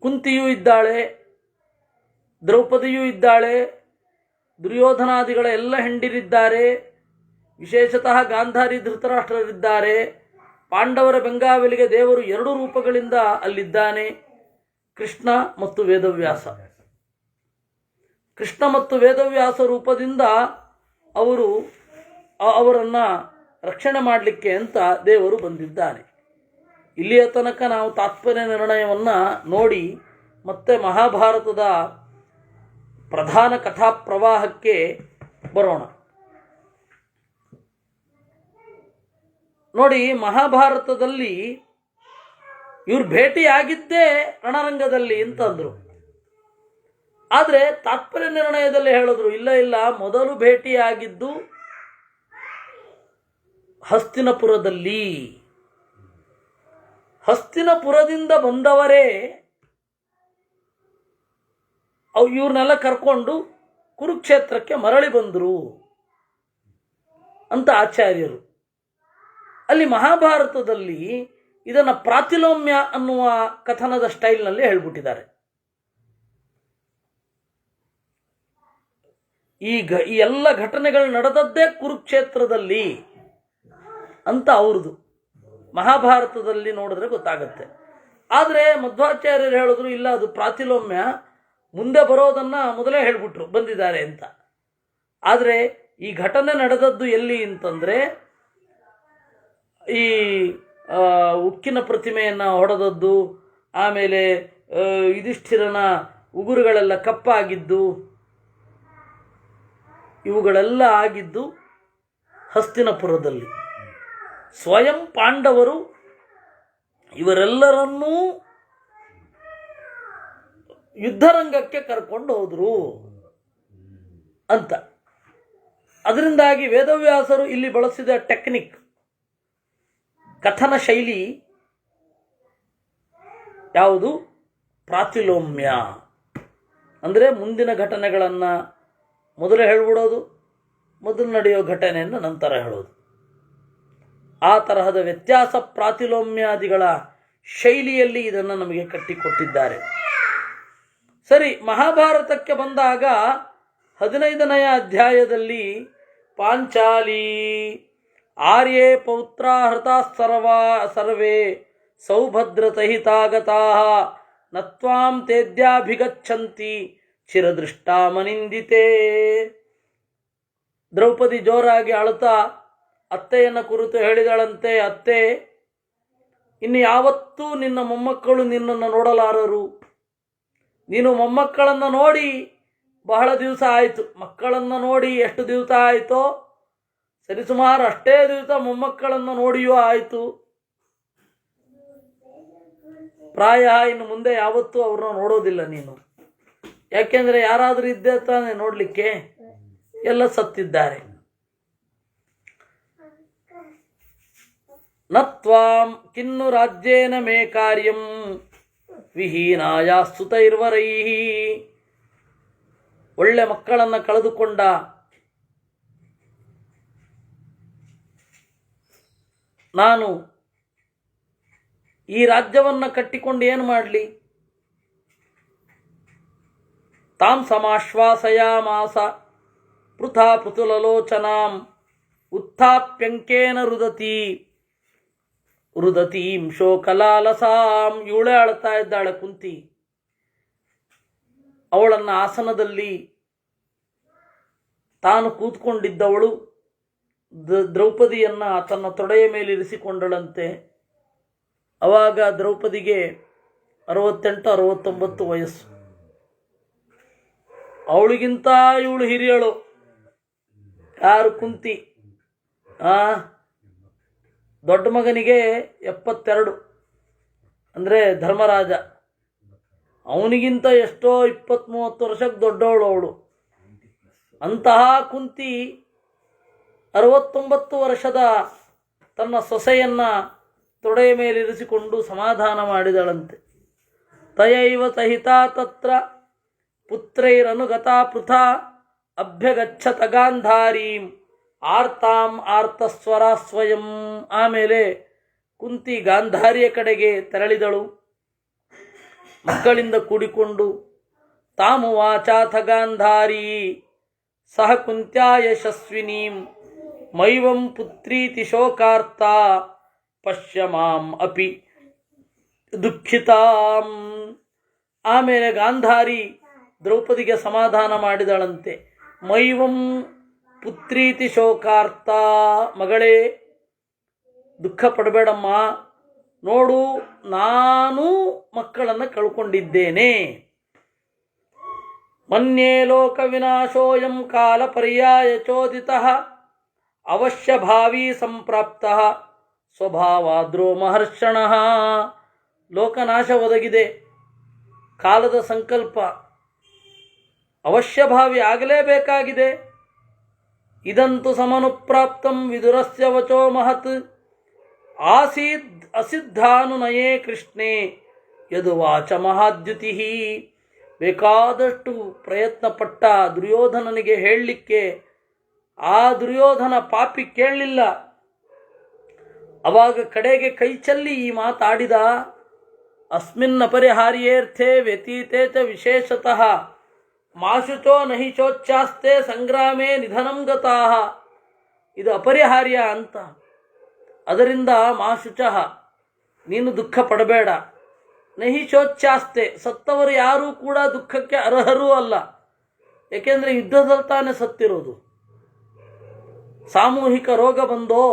ಕುಂತಿಯೂ ಇದ್ದಾಳೆ, ದ್ರೌಪದಿಯೂ ಇದ್ದಾಳೆ, ದುರ್ಯೋಧನಾದಿಗಳ ಎಲ್ಲ ಹೆಂಡಿರಿದ್ದಾರೆ, ವಿಶೇಷತಃ ಗಾಂಧಾರಿ ಧೃತರಾಷ್ಟ್ರರಿದ್ದಾರೆ. ಪಾಂಡವರ ಬೆಂಗಾವಲಿಗೆ ದೇವರು 2 ರೂಪಗಳಿಂದ ಅಲ್ಲಿದ್ದಾನೆ, ಕೃಷ್ಣ ಮತ್ತು ವೇದವ್ಯಾಸ. ಕೃಷ್ಣ ಮತ್ತು ವೇದವ್ಯಾಸ ರೂಪದಿಂದ ಅವರನ್ನು ರಕ್ಷಣೆ ಮಾಡಲಿಕ್ಕೆ ಅಂತ ದೇವರು ಬಂದಿದ್ದಾನೆ. ಇಲ್ಲಿಯ ತನಕ ನಾವು ತಾತ್ಪರ್ಯ ನಿರ್ಣಯವನ್ನು ನೋಡಿ ಮತ್ತೆ ಮಹಾಭಾರತದ ಪ್ರಧಾನ ಕಥಾ ಪ್ರವಾಹಕ್ಕೆ ಬರೋಣ. ನೋಡಿ, ಮಹಾಭಾರತದಲ್ಲಿ ಇವ್ರು ಭೇಟಿಯಾಗಿದ್ದೇ ರಣರಂಗದಲ್ಲಿ ಅಂತಂದರು. ಆದರೆ ತಾತ್ಪರ್ಯ ನಿರ್ಣಯದಲ್ಲಿ ಹೇಳಿದ್ರು ಇಲ್ಲ, ಮೊದಲು ಭೇಟಿಯಾಗಿದ್ದು ಹಸ್ತಿನಪುರದಲ್ಲಿ. ಹಸ್ತಿನಪುರದಿಂದ ಬಂದವರೇ ಇವ್ರನ್ನೆಲ್ಲ ಕರ್ಕೊಂಡು ಕುರುಕ್ಷೇತ್ರಕ್ಕೆ ಮರಳಿ ಬಂದರು ಅಂತ ಆಚಾರ್ಯರು. ಅಲ್ಲಿ ಮಹಾಭಾರತದಲ್ಲಿ ಇದನ್ನು ಪ್ರಾತಿಲೋಮ್ಯ ಅನ್ನುವ ಕಥನದ ಸ್ಟೈಲ್ನಲ್ಲಿ ಹೇಳ್ಬಿಟ್ಟಿದ್ದಾರೆ. ಈ ಎಲ್ಲ ಘಟನೆಗಳು ನಡೆದದ್ದೇ ಕುರುಕ್ಷೇತ್ರದಲ್ಲಿ ಅಂತ ಅವ್ರದ್ದು ಮಹಾಭಾರತದಲ್ಲಿ ನೋಡಿದ್ರೆ ಗೊತ್ತಾಗತ್ತೆ. ಆದರೆ ಮಧ್ವಾಚಾರ್ಯರು ಹೇಳಿದ್ರು ಇಲ್ಲ, ಅದು ಪ್ರಾತಿಲೋಮ್ಯ, ಮುಂದೆ ಬರೋದನ್ನು ಮೊದಲೇ ಹೇಳ್ಬಿಟ್ರು ಬಂದಿದ್ದಾರೆ ಅಂತ. ಆದರೆ ಈ ಘಟನೆ ನಡೆದದ್ದು ಎಲ್ಲಿ ಅಂತಂದರೆ, ಈ ಉಕ್ಕಿನ ಪ್ರತಿಮೆಯನ್ನು ಹೊಡೆದದ್ದು, ಆಮೇಲೆ ಯುಧಿಷ್ಠಿರನ ಉಗುರುಗಳೆಲ್ಲ ಕಪ್ಪಾಗಿದ್ದು, ಇವುಗಳೆಲ್ಲ ಆಗಿದ್ದು ಹಸ್ತಿನಪುರದಲ್ಲಿ. ಸ್ವಯಂ ಪಾಂಡವರು ಇವರೆಲ್ಲರನ್ನೂ ಯುದ್ಧರಂಗಕ್ಕೆ ಕರ್ಕೊಂಡು ಹೋದರು ಅಂತ. ಅದರಿಂದಾಗಿ ವೇದವ್ಯಾಸರು ಇಲ್ಲಿ ಬಳಸಿದ ಟೆಕ್ನಿಕ್, ಕಥನ ಶೈಲಿ ಯಾವುದು? ಪ್ರಾತಿಲೋಮ್ಯ. ಅಂದರೆ ಮುಂದಿನ ಘಟನೆಗಳನ್ನು ಮೊದಲೇ ಹೇಳ್ಬಿಡೋದು, ಮೊದಲು ನಡೆಯೋ ಘಟನೆಯನ್ನು ನಂತರ ಹೇಳೋದು. ಆ ತರಹದ ವ್ಯತ್ಯಾಸ ಪ್ರಾತಿಲೋಮ್ಯಾದಿಗಳ ಶೈಲಿಯಲ್ಲಿ ಇದನ್ನು ನಮಗೆ ಕಟ್ಟಿಕೊಟ್ಟಿದ್ದಾರೆ. ಸರಿ, ಮಹಾಭಾರತಕ್ಕೆ ಬಂದಾಗ 15ನೆಯ ಅಧ್ಯಾಯದಲ್ಲಿ ಪಾಂಚಾಲಿ ಆರ್ಯೇ ಪೌತ್ರಾ ಹೃತಾ ಸರ್ವೇ ಸೌಭದ್ರತಹಿತಾಗತಾ ನತ್ವಾಂ ತೇದ್ಯಾಭಿಗಚ್ಚಂತಿ ಚಿರದೃಷ್ಟಾಮನಿಂದಿತೆ. ದ್ರೌಪದಿ ಜೋರಾಗಿ ಅಳುತ್ತಾ ಅತ್ತೆಯನ್ನು ಕುರಿತು ಹೇಳಿದಳಂತೆ, ಅತ್ತೆ, ಇನ್ನು ಯಾವತ್ತೂ ನಿನ್ನ ಮೊಮ್ಮಕ್ಕಳು ನಿನ್ನನ್ನು ನೋಡಲಾರರು. ನೀನು ಮೊಮ್ಮಕ್ಕಳನ್ನು ನೋಡಿ ಬಹಳ ದಿವಸ ಆಯಿತು, ಮಕ್ಕಳನ್ನು ನೋಡಿ ಎಷ್ಟು ದಿವಸ ಆಯಿತೋ ಸರಿಸುಮಾರು ಅಷ್ಟೇ ದಿವಸ ಮೊಮ್ಮಕ್ಕಳನ್ನು ನೋಡಿಯೂ ಆಯಿತು. ಪ್ರಾಯ ಇನ್ನು ಮುಂದೆ ಯಾವತ್ತೂ ಅವ್ರನ್ನ ನೋಡೋದಿಲ್ಲ ನೀನು. ಯಾಕೆಂದರೆ ಯಾರಾದರೂ ಇದ್ದೇ ತಾನೇ ನೋಡಲಿಕ್ಕೆ, ಎಲ್ಲ ಸತ್ತಿದ್ದಾರೆ. ನತ್ವಾಂ ಕಿನ್ನು ರಾಜ್ಯೇನ ಮೇ ಕಾರ್ಯಂ ವಿಹೀನಾಯ ಸುತೈರ್ವರೈಹಿ. ಒಳ್ಳೆ ಮಕ್ಕಳನ್ನು ಕಳೆದುಕೊಂಡ ನಾನು ಈ ರಾಜ್ಯವನ್ನು ಕಟ್ಟಿಕೊಂಡು ಏನು ಮಾಡಲಿ? ತಾಂ ಸಮಾಶ್ವಾಸಯಾಮಾಸ ಪೃಥಾ ಪೃಥುಲಲೋಚನಾಂ ಉತ್ಥಾಪ್ಯಂಕೇನ ರುದತೀಂ ಶೋಕಲಾಲಸಾಂ. ಇವಳೇ ಅಳ್ತಾ ಇದ್ದಾಳೆ ಕುಂತಿ. ಅವಳನ್ನು ಆಸನದಲ್ಲಿ ತಾನು ಕೂತ್ಕೊಂಡಿದ್ದವಳು ದ್ರೌಪದಿಯನ್ನು ತನ್ನ ತೊಡೆಯ ಮೇಲೆ ಇರಿಸಿಕೊಂಡಳಂತೆ. ಆವಾಗ ದ್ರೌಪದಿಗೆ 68-69 ವಯಸ್ಸು. ಅವಳಿಗಿಂತ ಇವಳು ಹಿರಿಯಳು. ಯಾರು? ಕುಂತಿ. ದೊಡ್ಡ ಮಗನಿಗೆ 72, ಅಂದರೆ ಧರ್ಮರಾಜ. ಅವನಿಗಿಂತ ಎಷ್ಟೋ 20-30 ವರ್ಷಕ್ಕೆ ದೊಡ್ಡವಳು ಅವಳು. ಅಂತಹ ಕುಂತಿ 69 ವರ್ಷದ ತನ್ನ ಸೊಸೆಯನ್ನು ತೊಡೆಯ ಮೇಲಿರಿಸಿಕೊಂಡು ಸಮಾಧಾನ ಮಾಡಿದಳಂತೆ. ತಯೈವ ಸಹಿತಾ ತತ್ರ ಪುತ್ರೈರನುಗತಾ ಪೃಥಾ ಅಭ್ಯಗಚ್ಚತ ಗಾಂಧಾರೀಂ ಆರ್ತಾಂ ಆರ್ತಸ್ವರ ಸ್ವಯಂ. ಆಮೇಲೆ ಕುಂತಿ ಗಾಂಧಾರಿಯ ಕಡೆಗೆ ತೆರಳಿದಳು ಮಕ್ಕಳಿಂದ ಕೂಡಿಕೊಂಡು. ತಾಮುವಾಚಾಥ ಗಾಂಧಾರಿ ಸಹ ಕುಂತ್ಯಾ ಯಶಸ್ವಿನೀಂ ಮೈವಂ ಪುತ್ರೀತಿ ಶೋಕಾರ್ಥ ಪಶ್ಯ ಮಾಂ ಅಪಿ ದುಃಖಿತಾಂ. ಆಮೇಲೆ ಗಾಂಧಾರಿ ದ್ರೌಪದಿಗೆ ಸಮಾಧಾನ ಮಾಡಿದಳಂತೆ. ಮೈವಂ ಪುತ್ರೀತಿ ಶೋಕಾರ್ಥ, ಮಗಳೇ ದುಃಖ ಪಡಬೇಡಮ್ಮ, ನೋಡು ನಾನು ಮಕ್ಕಳನ್ನು ಕಳ್ಕೊಂಡಿದ್ದೇನೆ. ಮನ್ಯೇ ಲೋಕ ವಿನಾಶೋಯಂ ಕಾಲ ಪರ್ಯಾಯ ಚೋದಿತಃ ಅವಶ್ಯ ಭಾವಿ ಸಂಪ್ರಾಪ್ತ ಸ್ವಭಾವಾದ್ರೋ ಮಹರ್ಷಣಃ. ಲೋಕನಾಶ ಒದಗಿದೆ, ಕಾಲದ ಸಂಕಲ್ಪ ಅವಶ್ಯಭಾವಿ ಆಗಲೇಬೇಕಾಗಿದೆ. ಇದಂತು ಸಮನುಪ್ರಾಪ್ತಂ ವಿದುರಸ್ಯ ವಚೋ ಮಹತ್ ಆಸೀದ್ ಅಸಿದ್ಧಾನುನಯೇ ಕೃಷ್ಣೇ ಯದುವಾಚ ಮಹಾದ್ಯುತಿ. ಬೇಕಾದಷ್ಟು ಪ್ರಯತ್ನಪಟ್ಟ ದುರ್ಯೋಧನನಿಗೆ ಹೇಳಲಿಕ್ಕೆ ಆ ದುರ್ಯೋಧನ ಪಾಪಿ ಕೇಳಲಿಲ್ಲ. ಅವಾಗ ಕಡೆಗೆ ಕೈ ಚೆಲ್ಲಿ ಈ ಮಾತಾಡಿದ. ಅಸ್ಮಿನ್ ಅಪರಿಹಾರ್ಯೇರ್ಥೆ ವ್ಯತೀತೆ ಚ ವಿಶೇಷತಃ ಮಾಶುಚೋ ನಹಿ ಶೋಚ್ಯಾಸ್ತೆ ಸಂಗ್ರಾಮೇ ನಿಧನಂ ಗತಾಃ. ಇದು ಅಪರಿಹಾರ್ಯ ಅಂತ. ಅದರಿಂದ ಮಾಶುಚಃ, ನೀನು ದುಃಖ ಪಡಬೇಡ. ನಹಿ ಶೋಚ್ಯಾಸ್ತೆ, ಸತ್ತವರು ಯಾರೂ ಕೂಡ ದುಃಖಕ್ಕೆ ಅರ್ಹರೂ ಅಲ್ಲ. ಏಕೆಂದರೆ ಯುದ್ಧದಲ್ಲಿ ತಾನೇ ಸತ್ತಿರೋದು. ಸಾಮೂಹಿಕ ರೋಗ ಬಂದೋ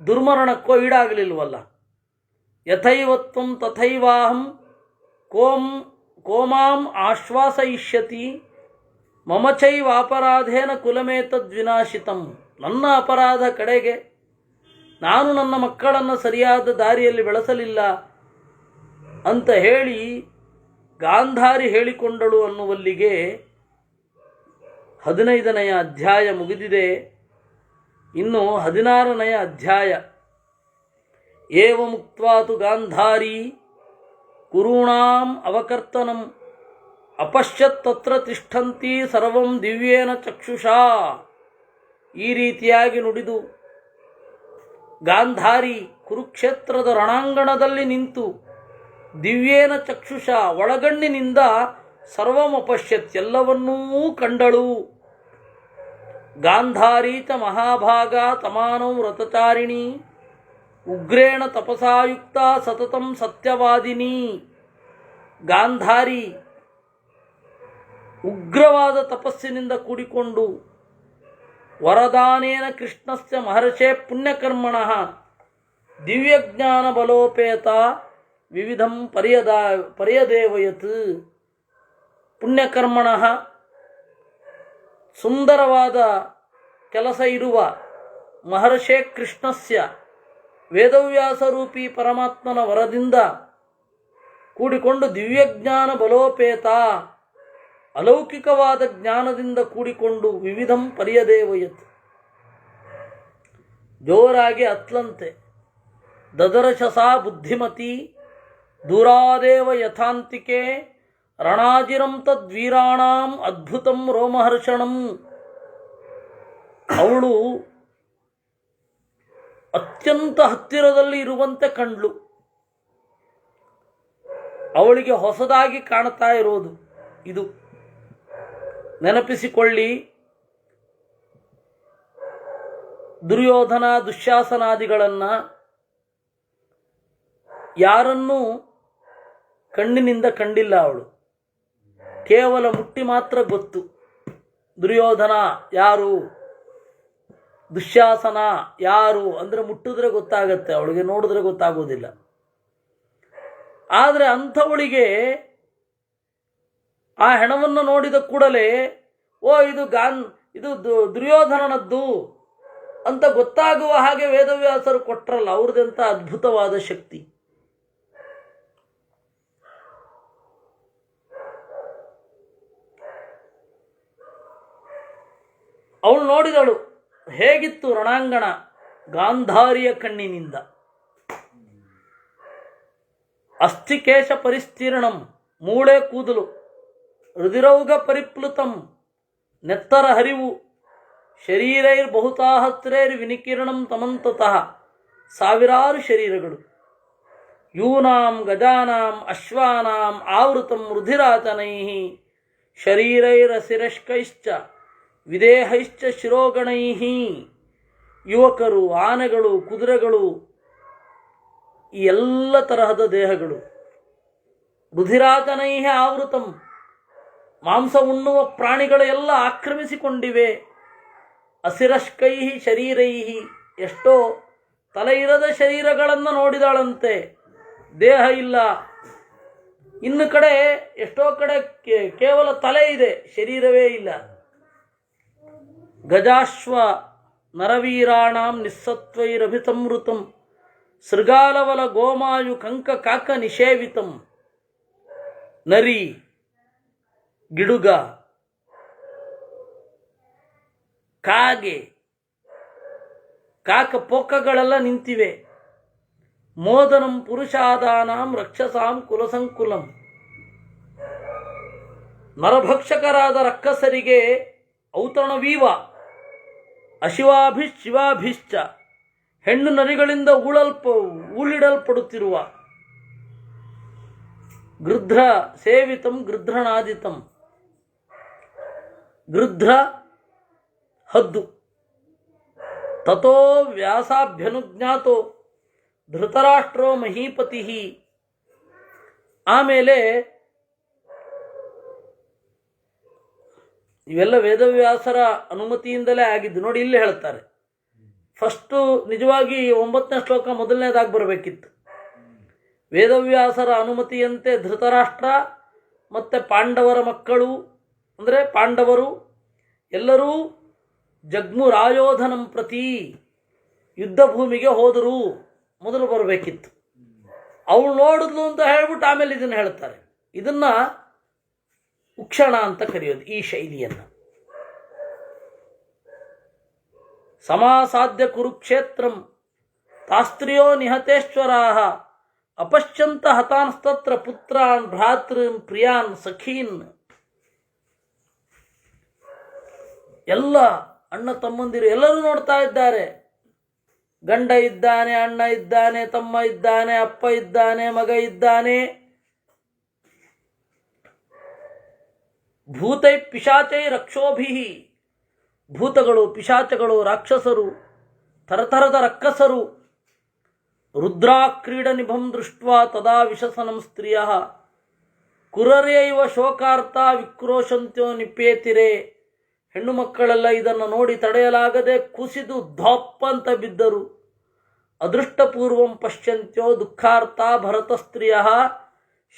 ದುರ್ಮರಣಕ್ಕೋ ಈಡಾಗಲಿಲ್ವಲ್ಲ. ಯಥೈವತ್ವಂ ತಥೈವಾಹಂ ಕೋಮಾಂ ಆಶ್ವಾಸಯಿಷ್ಯತಿ ಮಮ ಚೈವಾಪರಾಧೇನ ಕುಲಮೇತದ್ವಿನಾಶಿತಂ. ನನ್ನ ಅಪರಾಧ ಕಡೆಗೆ ನಾನು ನನ್ನ ಮಕ್ಕಳನ್ನು ಸರಿಯಾದ ದಾರಿಯಲ್ಲಿ ಬೆಳೆಸಲಿಲ್ಲ ಅಂತ ಹೇಳಿ ಗಾಂಧಾರಿ ಹೇಳಿಕೊಂಡಳು ಅನ್ನುವಲ್ಲಿಗೆ 15ನೆಯ ಅಧ್ಯಾಯ ಮುಗಿದಿದೆ. ಇನ್ನು 16ನೆಯ ಅಧ್ಯಾಯ. ಏವಮುಕ್ತ್ವಾ ತು ಗಾಂಧಾರಿ ಕುರುಣಾಂ ಅವಕರ್ತನಂ ಅಪಶ್ಯತ್ ತತ್ರ ತಿಷ್ಠಂತಿ ಸರ್ವಂ ದಿವ್ಯೇನ ಚಕ್ಷುಷಾ. ಈ ರೀತಿಯಾಗಿ ನುಡಿದು ಗಾಂಧಾರಿ ಕುರುಕ್ಷೇತ್ರದ ರಣಾಂಗಣದಲ್ಲಿ ನಿಂತು ದಿವ್ಯೇನ ಚಕ್ಷುಷ, ಒಳಗಣ್ಣಿನಿಂದ ಸರ್ವಂ ಅಪಶ್ಯತ್, ಎಲ್ಲವನ್ನೂ ಕಂಡಳು. ಗಾಂಧಾರಿ ಚ ಮಹಾಭಾಗ ತಮಾನೌ ವ್ರತಚಾರಿಣಿ ಉಗ್ರೇಣ ತಪಸಾಯುಕ್ತ ಸತತಂ ಸತ್ಯವಾದಿನಿ. ಗಾಂಧಾರಿ ಉಗ್ರವಾದ ತಪಸ್ಸಿನಿಂದ ಕೂಡಿಕೊಂಡು ವರದಾನೇನ ಕೃಷ್ಣಸ್ಯ ಮಹರ್ಷೇ ಪುಣ್ಯಕರ್ಮಣಃ ದಿವ್ಯಜ್ಞಾನ ಬಲೋಪೇತ ವಿವಿಧಂ ಪರ್ಯದೇವಯತ್. ಪುಣ್ಯಕರ್ಮಣಃ, ಸುಂದರವಾದ ಕೆಲಸ ಇರುವ ಮಹರ್ಷೇ ಕೃಷ್ಣಸ್ಯ ವೇದವ್ಯಾಸರೂಪಿ ಪರಮಾತ್ಮನ ವರದಿಂದ ಕೂಡಿಕೊಂಡು ದಿವ್ಯಜ್ಞಾನ ಬಲೋಪೇತ, ಅಲೌಕಿಕವಾದ ಜ್ಞಾನದಿಂದ ಕೂಡಿಕೊಂಡು ವಿವಿಧಂ ಪರ್ಯದೇವಯತ್, ಜೋರಾಗಿ ಅತ್ಲಂತೆ. ದದರ್ಶಸಾ ಬುದ್ಧಿಮತಿ ದೂರಾದೇವ ಯಥಾಂತಿಕೆ ರಣಾಜಿರಂ ತದ್ವೀರಾಣಾಂ ಅದ್ಭುತಂ ರೋಮಹರ್ಷಣಂ. ಅವಳು ಅತ್ಯಂತ ಹತ್ತಿರದಲ್ಲಿ ಇರುವಂತೆ ಕಂಡ್ಲು. ಅವಳಿಗೆ ಹೊಸದಾಗಿ ಕಾಣ್ತಾ ಇರೋದು ಇದು. ನೆನಪಿಸಿಕೊಳ್ಳಿ, ದುರ್ಯೋಧನ ದುಶ್ಯಾಸನಾದಿಗಳನ್ನು ಯಾರನ್ನೂ ಕಣ್ಣಿನಿಂದ ಕಂಡಿಲ್ಲ ಅವಳು. ಕೇವಲ ಮುಟ್ಟಿ ಮಾತ್ರ ಗೊತ್ತು. ದುರ್ಯೋಧನ ಯಾರು, ದುಶ್ಯಾಸನ ಯಾರು ಅಂದರೆ ಮುಟ್ಟಿದ್ರೆ ಗೊತ್ತಾಗತ್ತೆ, ಅವಳಿಗೆ ನೋಡಿದ್ರೆ ಗೊತ್ತಾಗೋದಿಲ್ಲ. ಆದರೆ ಅಂಥವಳಿಗೆ ಆ ಹೆಣವನ್ನು ನೋಡಿದ ಕೂಡಲೇ ಇದು ದುರ್ಯೋಧನನದ್ದು ಅಂತ ಗೊತ್ತಾಗುವ ಹಾಗೆ ವೇದವ್ಯಾಸರು ಕೊಟ್ಟರಲ್ಲ, ಅವ್ರದ್ದೆಂಥ ಅದ್ಭುತವಾದ ಶಕ್ತಿ. ಅವಳು ನೋಡಿದಳು ಹೇಗಿತ್ತು ರಣಾಂಗಣ ಗಾಂಧಾರಿಯ ಕಣ್ಣಿನಿಂದ. ಅಸ್ಥಿಕೇಶ ಪರಿಸ್ತೀರ್ಣಂ, ಮೂಳೆ ಕೂದಲು, ರುಧಿರೌಘ ಪರಿಪ್ಲುತಂ, ನೆತ್ತರ ಹರಿವು, ಶರೀರೈರ್ಬಹುತಾಹಸ್ರೈರ್ ವಿನಿಕಿರಣಂ ತಮಂತತಃ, ಸಾವಿರಾರು ಶರೀರಗಳು, ಯೂನಾಂ ಗಜಾನಾಂ ಅಶ್ವಾನಾಂ ಆವೃತಂ ರುಧಿರಾಚನೈ ಶರೀರೈರಸಿರಶ್ಕೈಶ್ಚ ವಿದೇಹೈಶ್ಚ ಶಿರೋಗಣೈ, ಯುವಕರು, ಆನೆಗಳು, ಕುದುರೆಗಳು, ಈ ಎಲ್ಲ ತರಹದ ದೇಹಗಳು. ರುಧಿರಾಜನೈ ಆವೃತಂ, ಮಾಂಸ ಉಣ್ಣುವ ಪ್ರಾಣಿಗಳು ಎಲ್ಲ ಆಕ್ರಮಿಸಿಕೊಂಡಿವೆ. ಅಸಿರಶ್ಕೈ ಶರೀರೈ, ಎಷ್ಟೋ ತಲೆ ಇರದ ಶರೀರಗಳನ್ನು ನೋಡಿದಾಳಂತೆ, ದೇಹ ಇಲ್ಲ. ಇನ್ನು ಕಡೆ ಎಷ್ಟೋ ಕಡೆ ಕೇವಲ ತಲೆ ಇದೆ, ಶರೀರವೇ ಇಲ್ಲ. ಗಜಾಶ್ವ ನರವೀರಾಣಾಂ ನಿಸ್ಸತ್ವೈರಭಿಸಂವೃತಂ, ಸೃಗಾಲವಲ ಗೋಮಾಯು ಕಂಕ ಕಾಕ ನಿಷೇವಿತಂ. ನರಿ, ಗಿಡುಗ, ಕಾಗೆ, ಕಾಕಪೋಕಗಳೆಲ್ಲ ನಿಂತಿವೆ. ಮೋದನಂ ಪುರುಷಾದಾನಾಂ ರಕ್ಷಸಾಂ ಕುಲಸಂಕುಲಂ, ನರಭಕ್ಷಕರಾದ ರಕ್ಕಸರಿಗೆ ಔತಣವೀವ. ಅಶಿವಾಭಿಶ್ಚಿವಾಭಿಶ್ಚ, ಹೆಣ್ಣು ನರಿಗಳಿಂದ ಊಳಿಡಲ್ಪಡುತ್ತಿರುವ. ಗೃಧ್ರ ಸೇವಿತಂ ಗೃಧ್ರನಾದಿತಂ, ಗೃಧ್ರ ಹದ್ದು. ತಥೋ ವ್ಯಾಸಾಭ್ಯನುಜ್ಞಾತೋ ಧೃತರಾಷ್ಟ್ರೋ ಮಹೀಪತಿ. ಆಮೇಲೆ ಇವೆಲ್ಲ ವೇದವ್ಯಾಸರ ಅನುಮತಿಯಿಂದಲೇ ಆಗಿದ್ದು. ನೋಡಿ, ಇಲ್ಲಿ ಹೇಳ್ತಾರೆ. ಫಸ್ಟು ನಿಜವಾಗಿ 9ನೇ ಶ್ಲೋಕ ಮೊದಲನೇದಾಗಿ ಬರಬೇಕಿತ್ತು. ವೇದವ್ಯಾಸರ ಅನುಮತಿಯಂತೆ ಧೃತರಾಷ್ಟ್ರ ಮತ್ತು ಪಾಂಡವರ ಮಕ್ಕಳು, ಅಂದರೆ ಪಾಂಡವರು ಎಲ್ಲರೂ ಜಗ್ಮು ರಾಯೋಧನಂ ಪ್ರತಿ, ಯುದ್ಧ ಭೂಮಿಗೆ ಹೋದರು, ಮೊದಲು ಬರಬೇಕಿತ್ತು. ಅವಳು ನೋಡಿದ್ಲು ಅಂತ ಹೇಳ್ಬಿಟ್ಟು ಆಮೇಲೆ ಇದನ್ನು ಹೇಳ್ತಾರೆ. ಇದನ್ನು ಉಕ್ಷಣ ಅಂತ ಕರೆಯೋದು, ಈ ಶೈಲಿಯನ್ನು. ಸಮಾಸಾಧ್ಯ ಕುರುಕ್ಷೇತ್ರಂ ತಾಸ್ತ್ರಿಯೋ ನಿಹತೇಶ್ವರಾಹ, ಅಪಶ್ಯಂತ ಹತಾನ್ಸ್ತತ್ರ ಪುತ್ರಾನ್ ಭ್ರಾತೃನ್ ಪ್ರಿಯಾನ್ ಸಖೀನ್. ಎಲ್ಲ ಅಣ್ಣ ತಮ್ಮಂದಿರು ಎಲ್ಲರೂ ನೋಡ್ತಾ ಇದ್ದಾರೆ. ಗಂಡ ಇದ್ದಾನೆ, ಅಣ್ಣ ಇದ್ದಾನೆ, ತಮ್ಮ ಇದ್ದಾನೆ, ಅಪ್ಪ ಇದ್ದಾನೆ, ಮಗ ಇದ್ದಾನೆ. ಭೂತೈ ಪಿಶಾಚೈ ರಕ್ಷೋಭಿ, ಭೂತಗಳು, ಪಿಶಾಚಗಳು, ರಾಕ್ಷಸರು, ಥರಥರದ ರಕ್ಕಸರು. ರುದ್ರಾಕ್ರೀಡ ನಿಭಂ ದೃಷ್ಟ್ವಾ ತದಾ ವಿಶಸನಂ ಸ್ತ್ರೀಯ, ಕುರರೇವ ಶೋಕಾರ್ಥ ವಿಕ್ರೋಶಂತ್ಯೋ ನಿಪೇತಿರೆ. ಹೆಣ್ಣು ಮಕ್ಕಳೆಲ್ಲ ಇದನ್ನು ನೋಡಿ ತಡೆಯಲಾಗದೆ ಕುಸಿದು ಧೋಪ್ ಅಂತ ಬಿದ್ದರು. ಅದೃಷ್ಟಪೂರ್ವಂ ಪಶ್ಯಂತ್ಯೋ ದುಃಖಾರ್ಥ ಭರತ ಸ್ತ್ರೀಯ,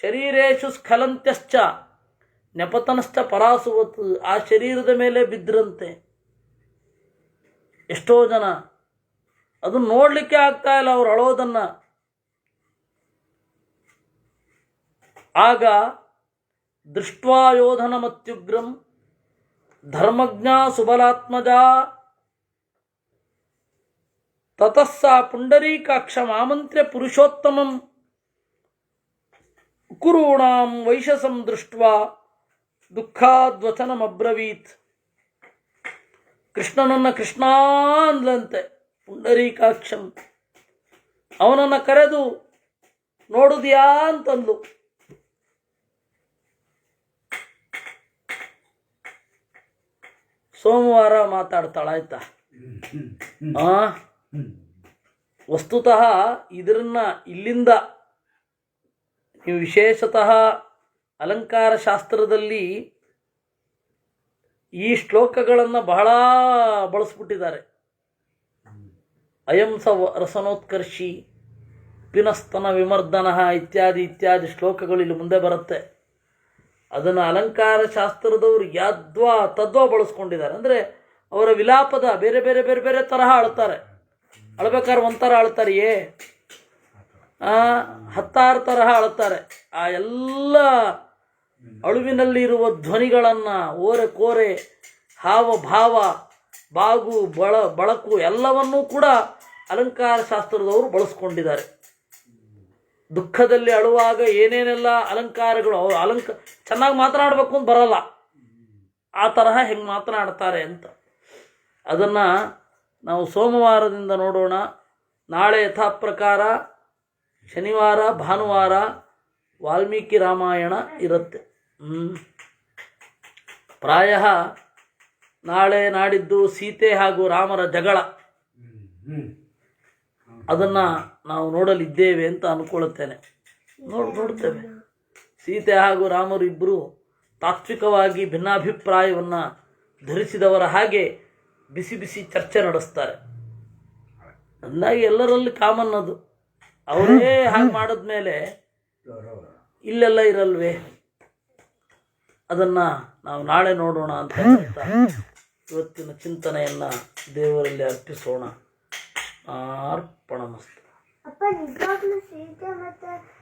ಶರೀರೇಶು ಸ್ಖಲಂತ್ಯಶ್ಚ ನೆಪತನಶ್ಚ ಪರಾಸುವತ್. ಆ ಶರೀರದ ಮೇಲೆ ಬಿದ್ದರಂತೆ ಎಷ್ಟೋ ಜನ. ಅದನ್ನು ನೋಡಲಿಕ್ಕೆ ಆಗ್ತಾ ಇಲ್ಲ ಅವ್ರು ಅಳೋದನ್ನು. ಆಗ ದೃಷ್ಟ್ವಾ ಯೋಧನಮತ್ಯುಗ್ರಂ ಧರ್ಮಜ್ಞ ಸುಬಲಾತ್ಮಜ ತತಸ್ಸ ಪುಂಡರೀಕಾಕ್ಷ ಆಮಂತ್ರ್ಯ ಪುರುಷೋತ್ತಮಂ ಕುರುಣಾಂ ವೈಶಸಂ ದೃಷ್ಟ್ವಾ ದುಃಖಾದ್ವಚನಮಬ್ರವೀತ್. ಕೃಷ್ಣನನ್ನ ಕೃಷ್ಣ ಅಂದ್ಲಂತೆ ಪುಂಡರೀಕಾಕ್ಷಂ. ಅವನನ್ನು ಕರೆದು ನೋಡುದ್ಯಾ ಅಂತಂದ್ಲು. ಸೋಮವಾರ ಮಾತಾಡ್ತಾಳಾಯ್ತಾ. ವಸ್ತುತಃ ಇದನ್ನ ಇಲ್ಲಿಂದ ನೀವು ವಿಶೇಷತಃ ಅಲಂಕಾರ ಶಾಸ್ತ್ರದಲ್ಲಿ ಈ ಶ್ಲೋಕಗಳನ್ನು ಬಹಳ ಬಳಸ್ಬಿಟ್ಟಿದ್ದಾರೆ. ಅಯಂ ಸ ರಸನೋತ್ಕರ್ಷಿ ಪಿನಸ್ತನ ವಿಮರ್ದನ ಇತ್ಯಾದಿ ಇತ್ಯಾದಿ ಶ್ಲೋಕಗಳು ಇಲ್ಲಿ ಮುಂದೆ ಬರುತ್ತೆ. ಅದನ್ನು ಅಲಂಕಾರ ಶಾಸ್ತ್ರದವರು ಯಾದ್ವಾ ತದ್ವಾ ಬಳಸ್ಕೊಂಡಿದ್ದಾರೆ. ಅಂದರೆ ಅವರ ವಿಲಾಪದ ಬೇರೆ ಬೇರೆ ಬೇರೆ ಬೇರೆ ತರಹ ಅಳ್ತಾರೆ. ಅಳ್ಬೇಕಾದ್ರೆ ಒಂಥರ ಅಳ್ತಾರೆಯೇ, 10 ತರಹ ಅಳ್ತಾರೆ. ಆ ಎಲ್ಲ ಅಳುವಿನಲ್ಲಿರುವ ಧ್ವನಿಗಳನ್ನು, ಓರೆ ಕೋರೆ, ಹಾವ ಭಾವ, ಬಾಗು ಬಳಕು ಎಲ್ಲವನ್ನೂ ಕೂಡ ಅಲಂಕಾರ ಶಾಸ್ತ್ರದವರು ಬಳಸ್ಕೊಂಡಿದ್ದಾರೆ. ದುಃಖದಲ್ಲಿ ಅಳುವಾಗ ಏನೇನೆಲ್ಲ ಅಲಂಕಾರಗಳು, ಚೆನ್ನಾಗಿ ಮಾತನಾಡಬೇಕು ಅಂತ ಬರಲ್ಲ, ಆ ತರಹ ಹೆಂಗೆ ಮಾತನಾಡ್ತಾರೆ ಅಂತ. ಅದನ್ನು ನಾವು ಸೋಮವಾರದಿಂದ ನೋಡೋಣ. ನಾಳೆ ಯಥಾಪ್ರಕಾರ ಶನಿವಾರ ಭಾನುವಾರ ವಾಲ್ಮೀಕಿ ರಾಮಾಯಣ ಇರುತ್ತೆ. ಪ್ರಾಯ ನಾಳೆ ನಾಡಿದ್ದು ಸೀತೆ ಹಾಗೂ ರಾಮರ ಜಗಳ ಅದನ್ನು ನಾವು ನೋಡಲಿದ್ದೇವೆ ಅಂತ ಅಂದ್ಕೊಳ್ಳುತ್ತೇನೆ. ನೋಡ್ತೇವೆ. ಸೀತೆ ಹಾಗೂ ರಾಮರು ಇಬ್ಬರು ತಾತ್ವಿಕವಾಗಿ ಭಿನ್ನಾಭಿಪ್ರಾಯವನ್ನು ಧರಿಸಿದವರ ಹಾಗೆ ಬಿಸಿ ಬಿಸಿ ಚರ್ಚೆ ನಡೆಸ್ತಾರೆ. ಅಂದಾಗಿ ಎಲ್ಲರಲ್ಲಿ ಕಾಮನ್ ಅದು. ಅವರೇ ಹಾಗೆ ಮಾಡಿದ್ಮೇಲೆ ಇಲ್ಲೆಲ್ಲ ಇರಲ್ವೇ? ಅದನ್ನು ನಾವು ನಾಳೆ ನೋಡೋಣ ಅಂತ ಹೇಳ್ತಾ ಇವತ್ತಿನ ಚಿಂತನೆಯನ್ನು ದೇವರಲ್ಲಿ ಅರ್ಪಿಸೋಣ. ಅರ್ಪಣಮಸ್ತು. ಅಪ್ಪ ನಿಜವಾಗ್ಲೂ ಸೀತೆ ಮತ್ತೆ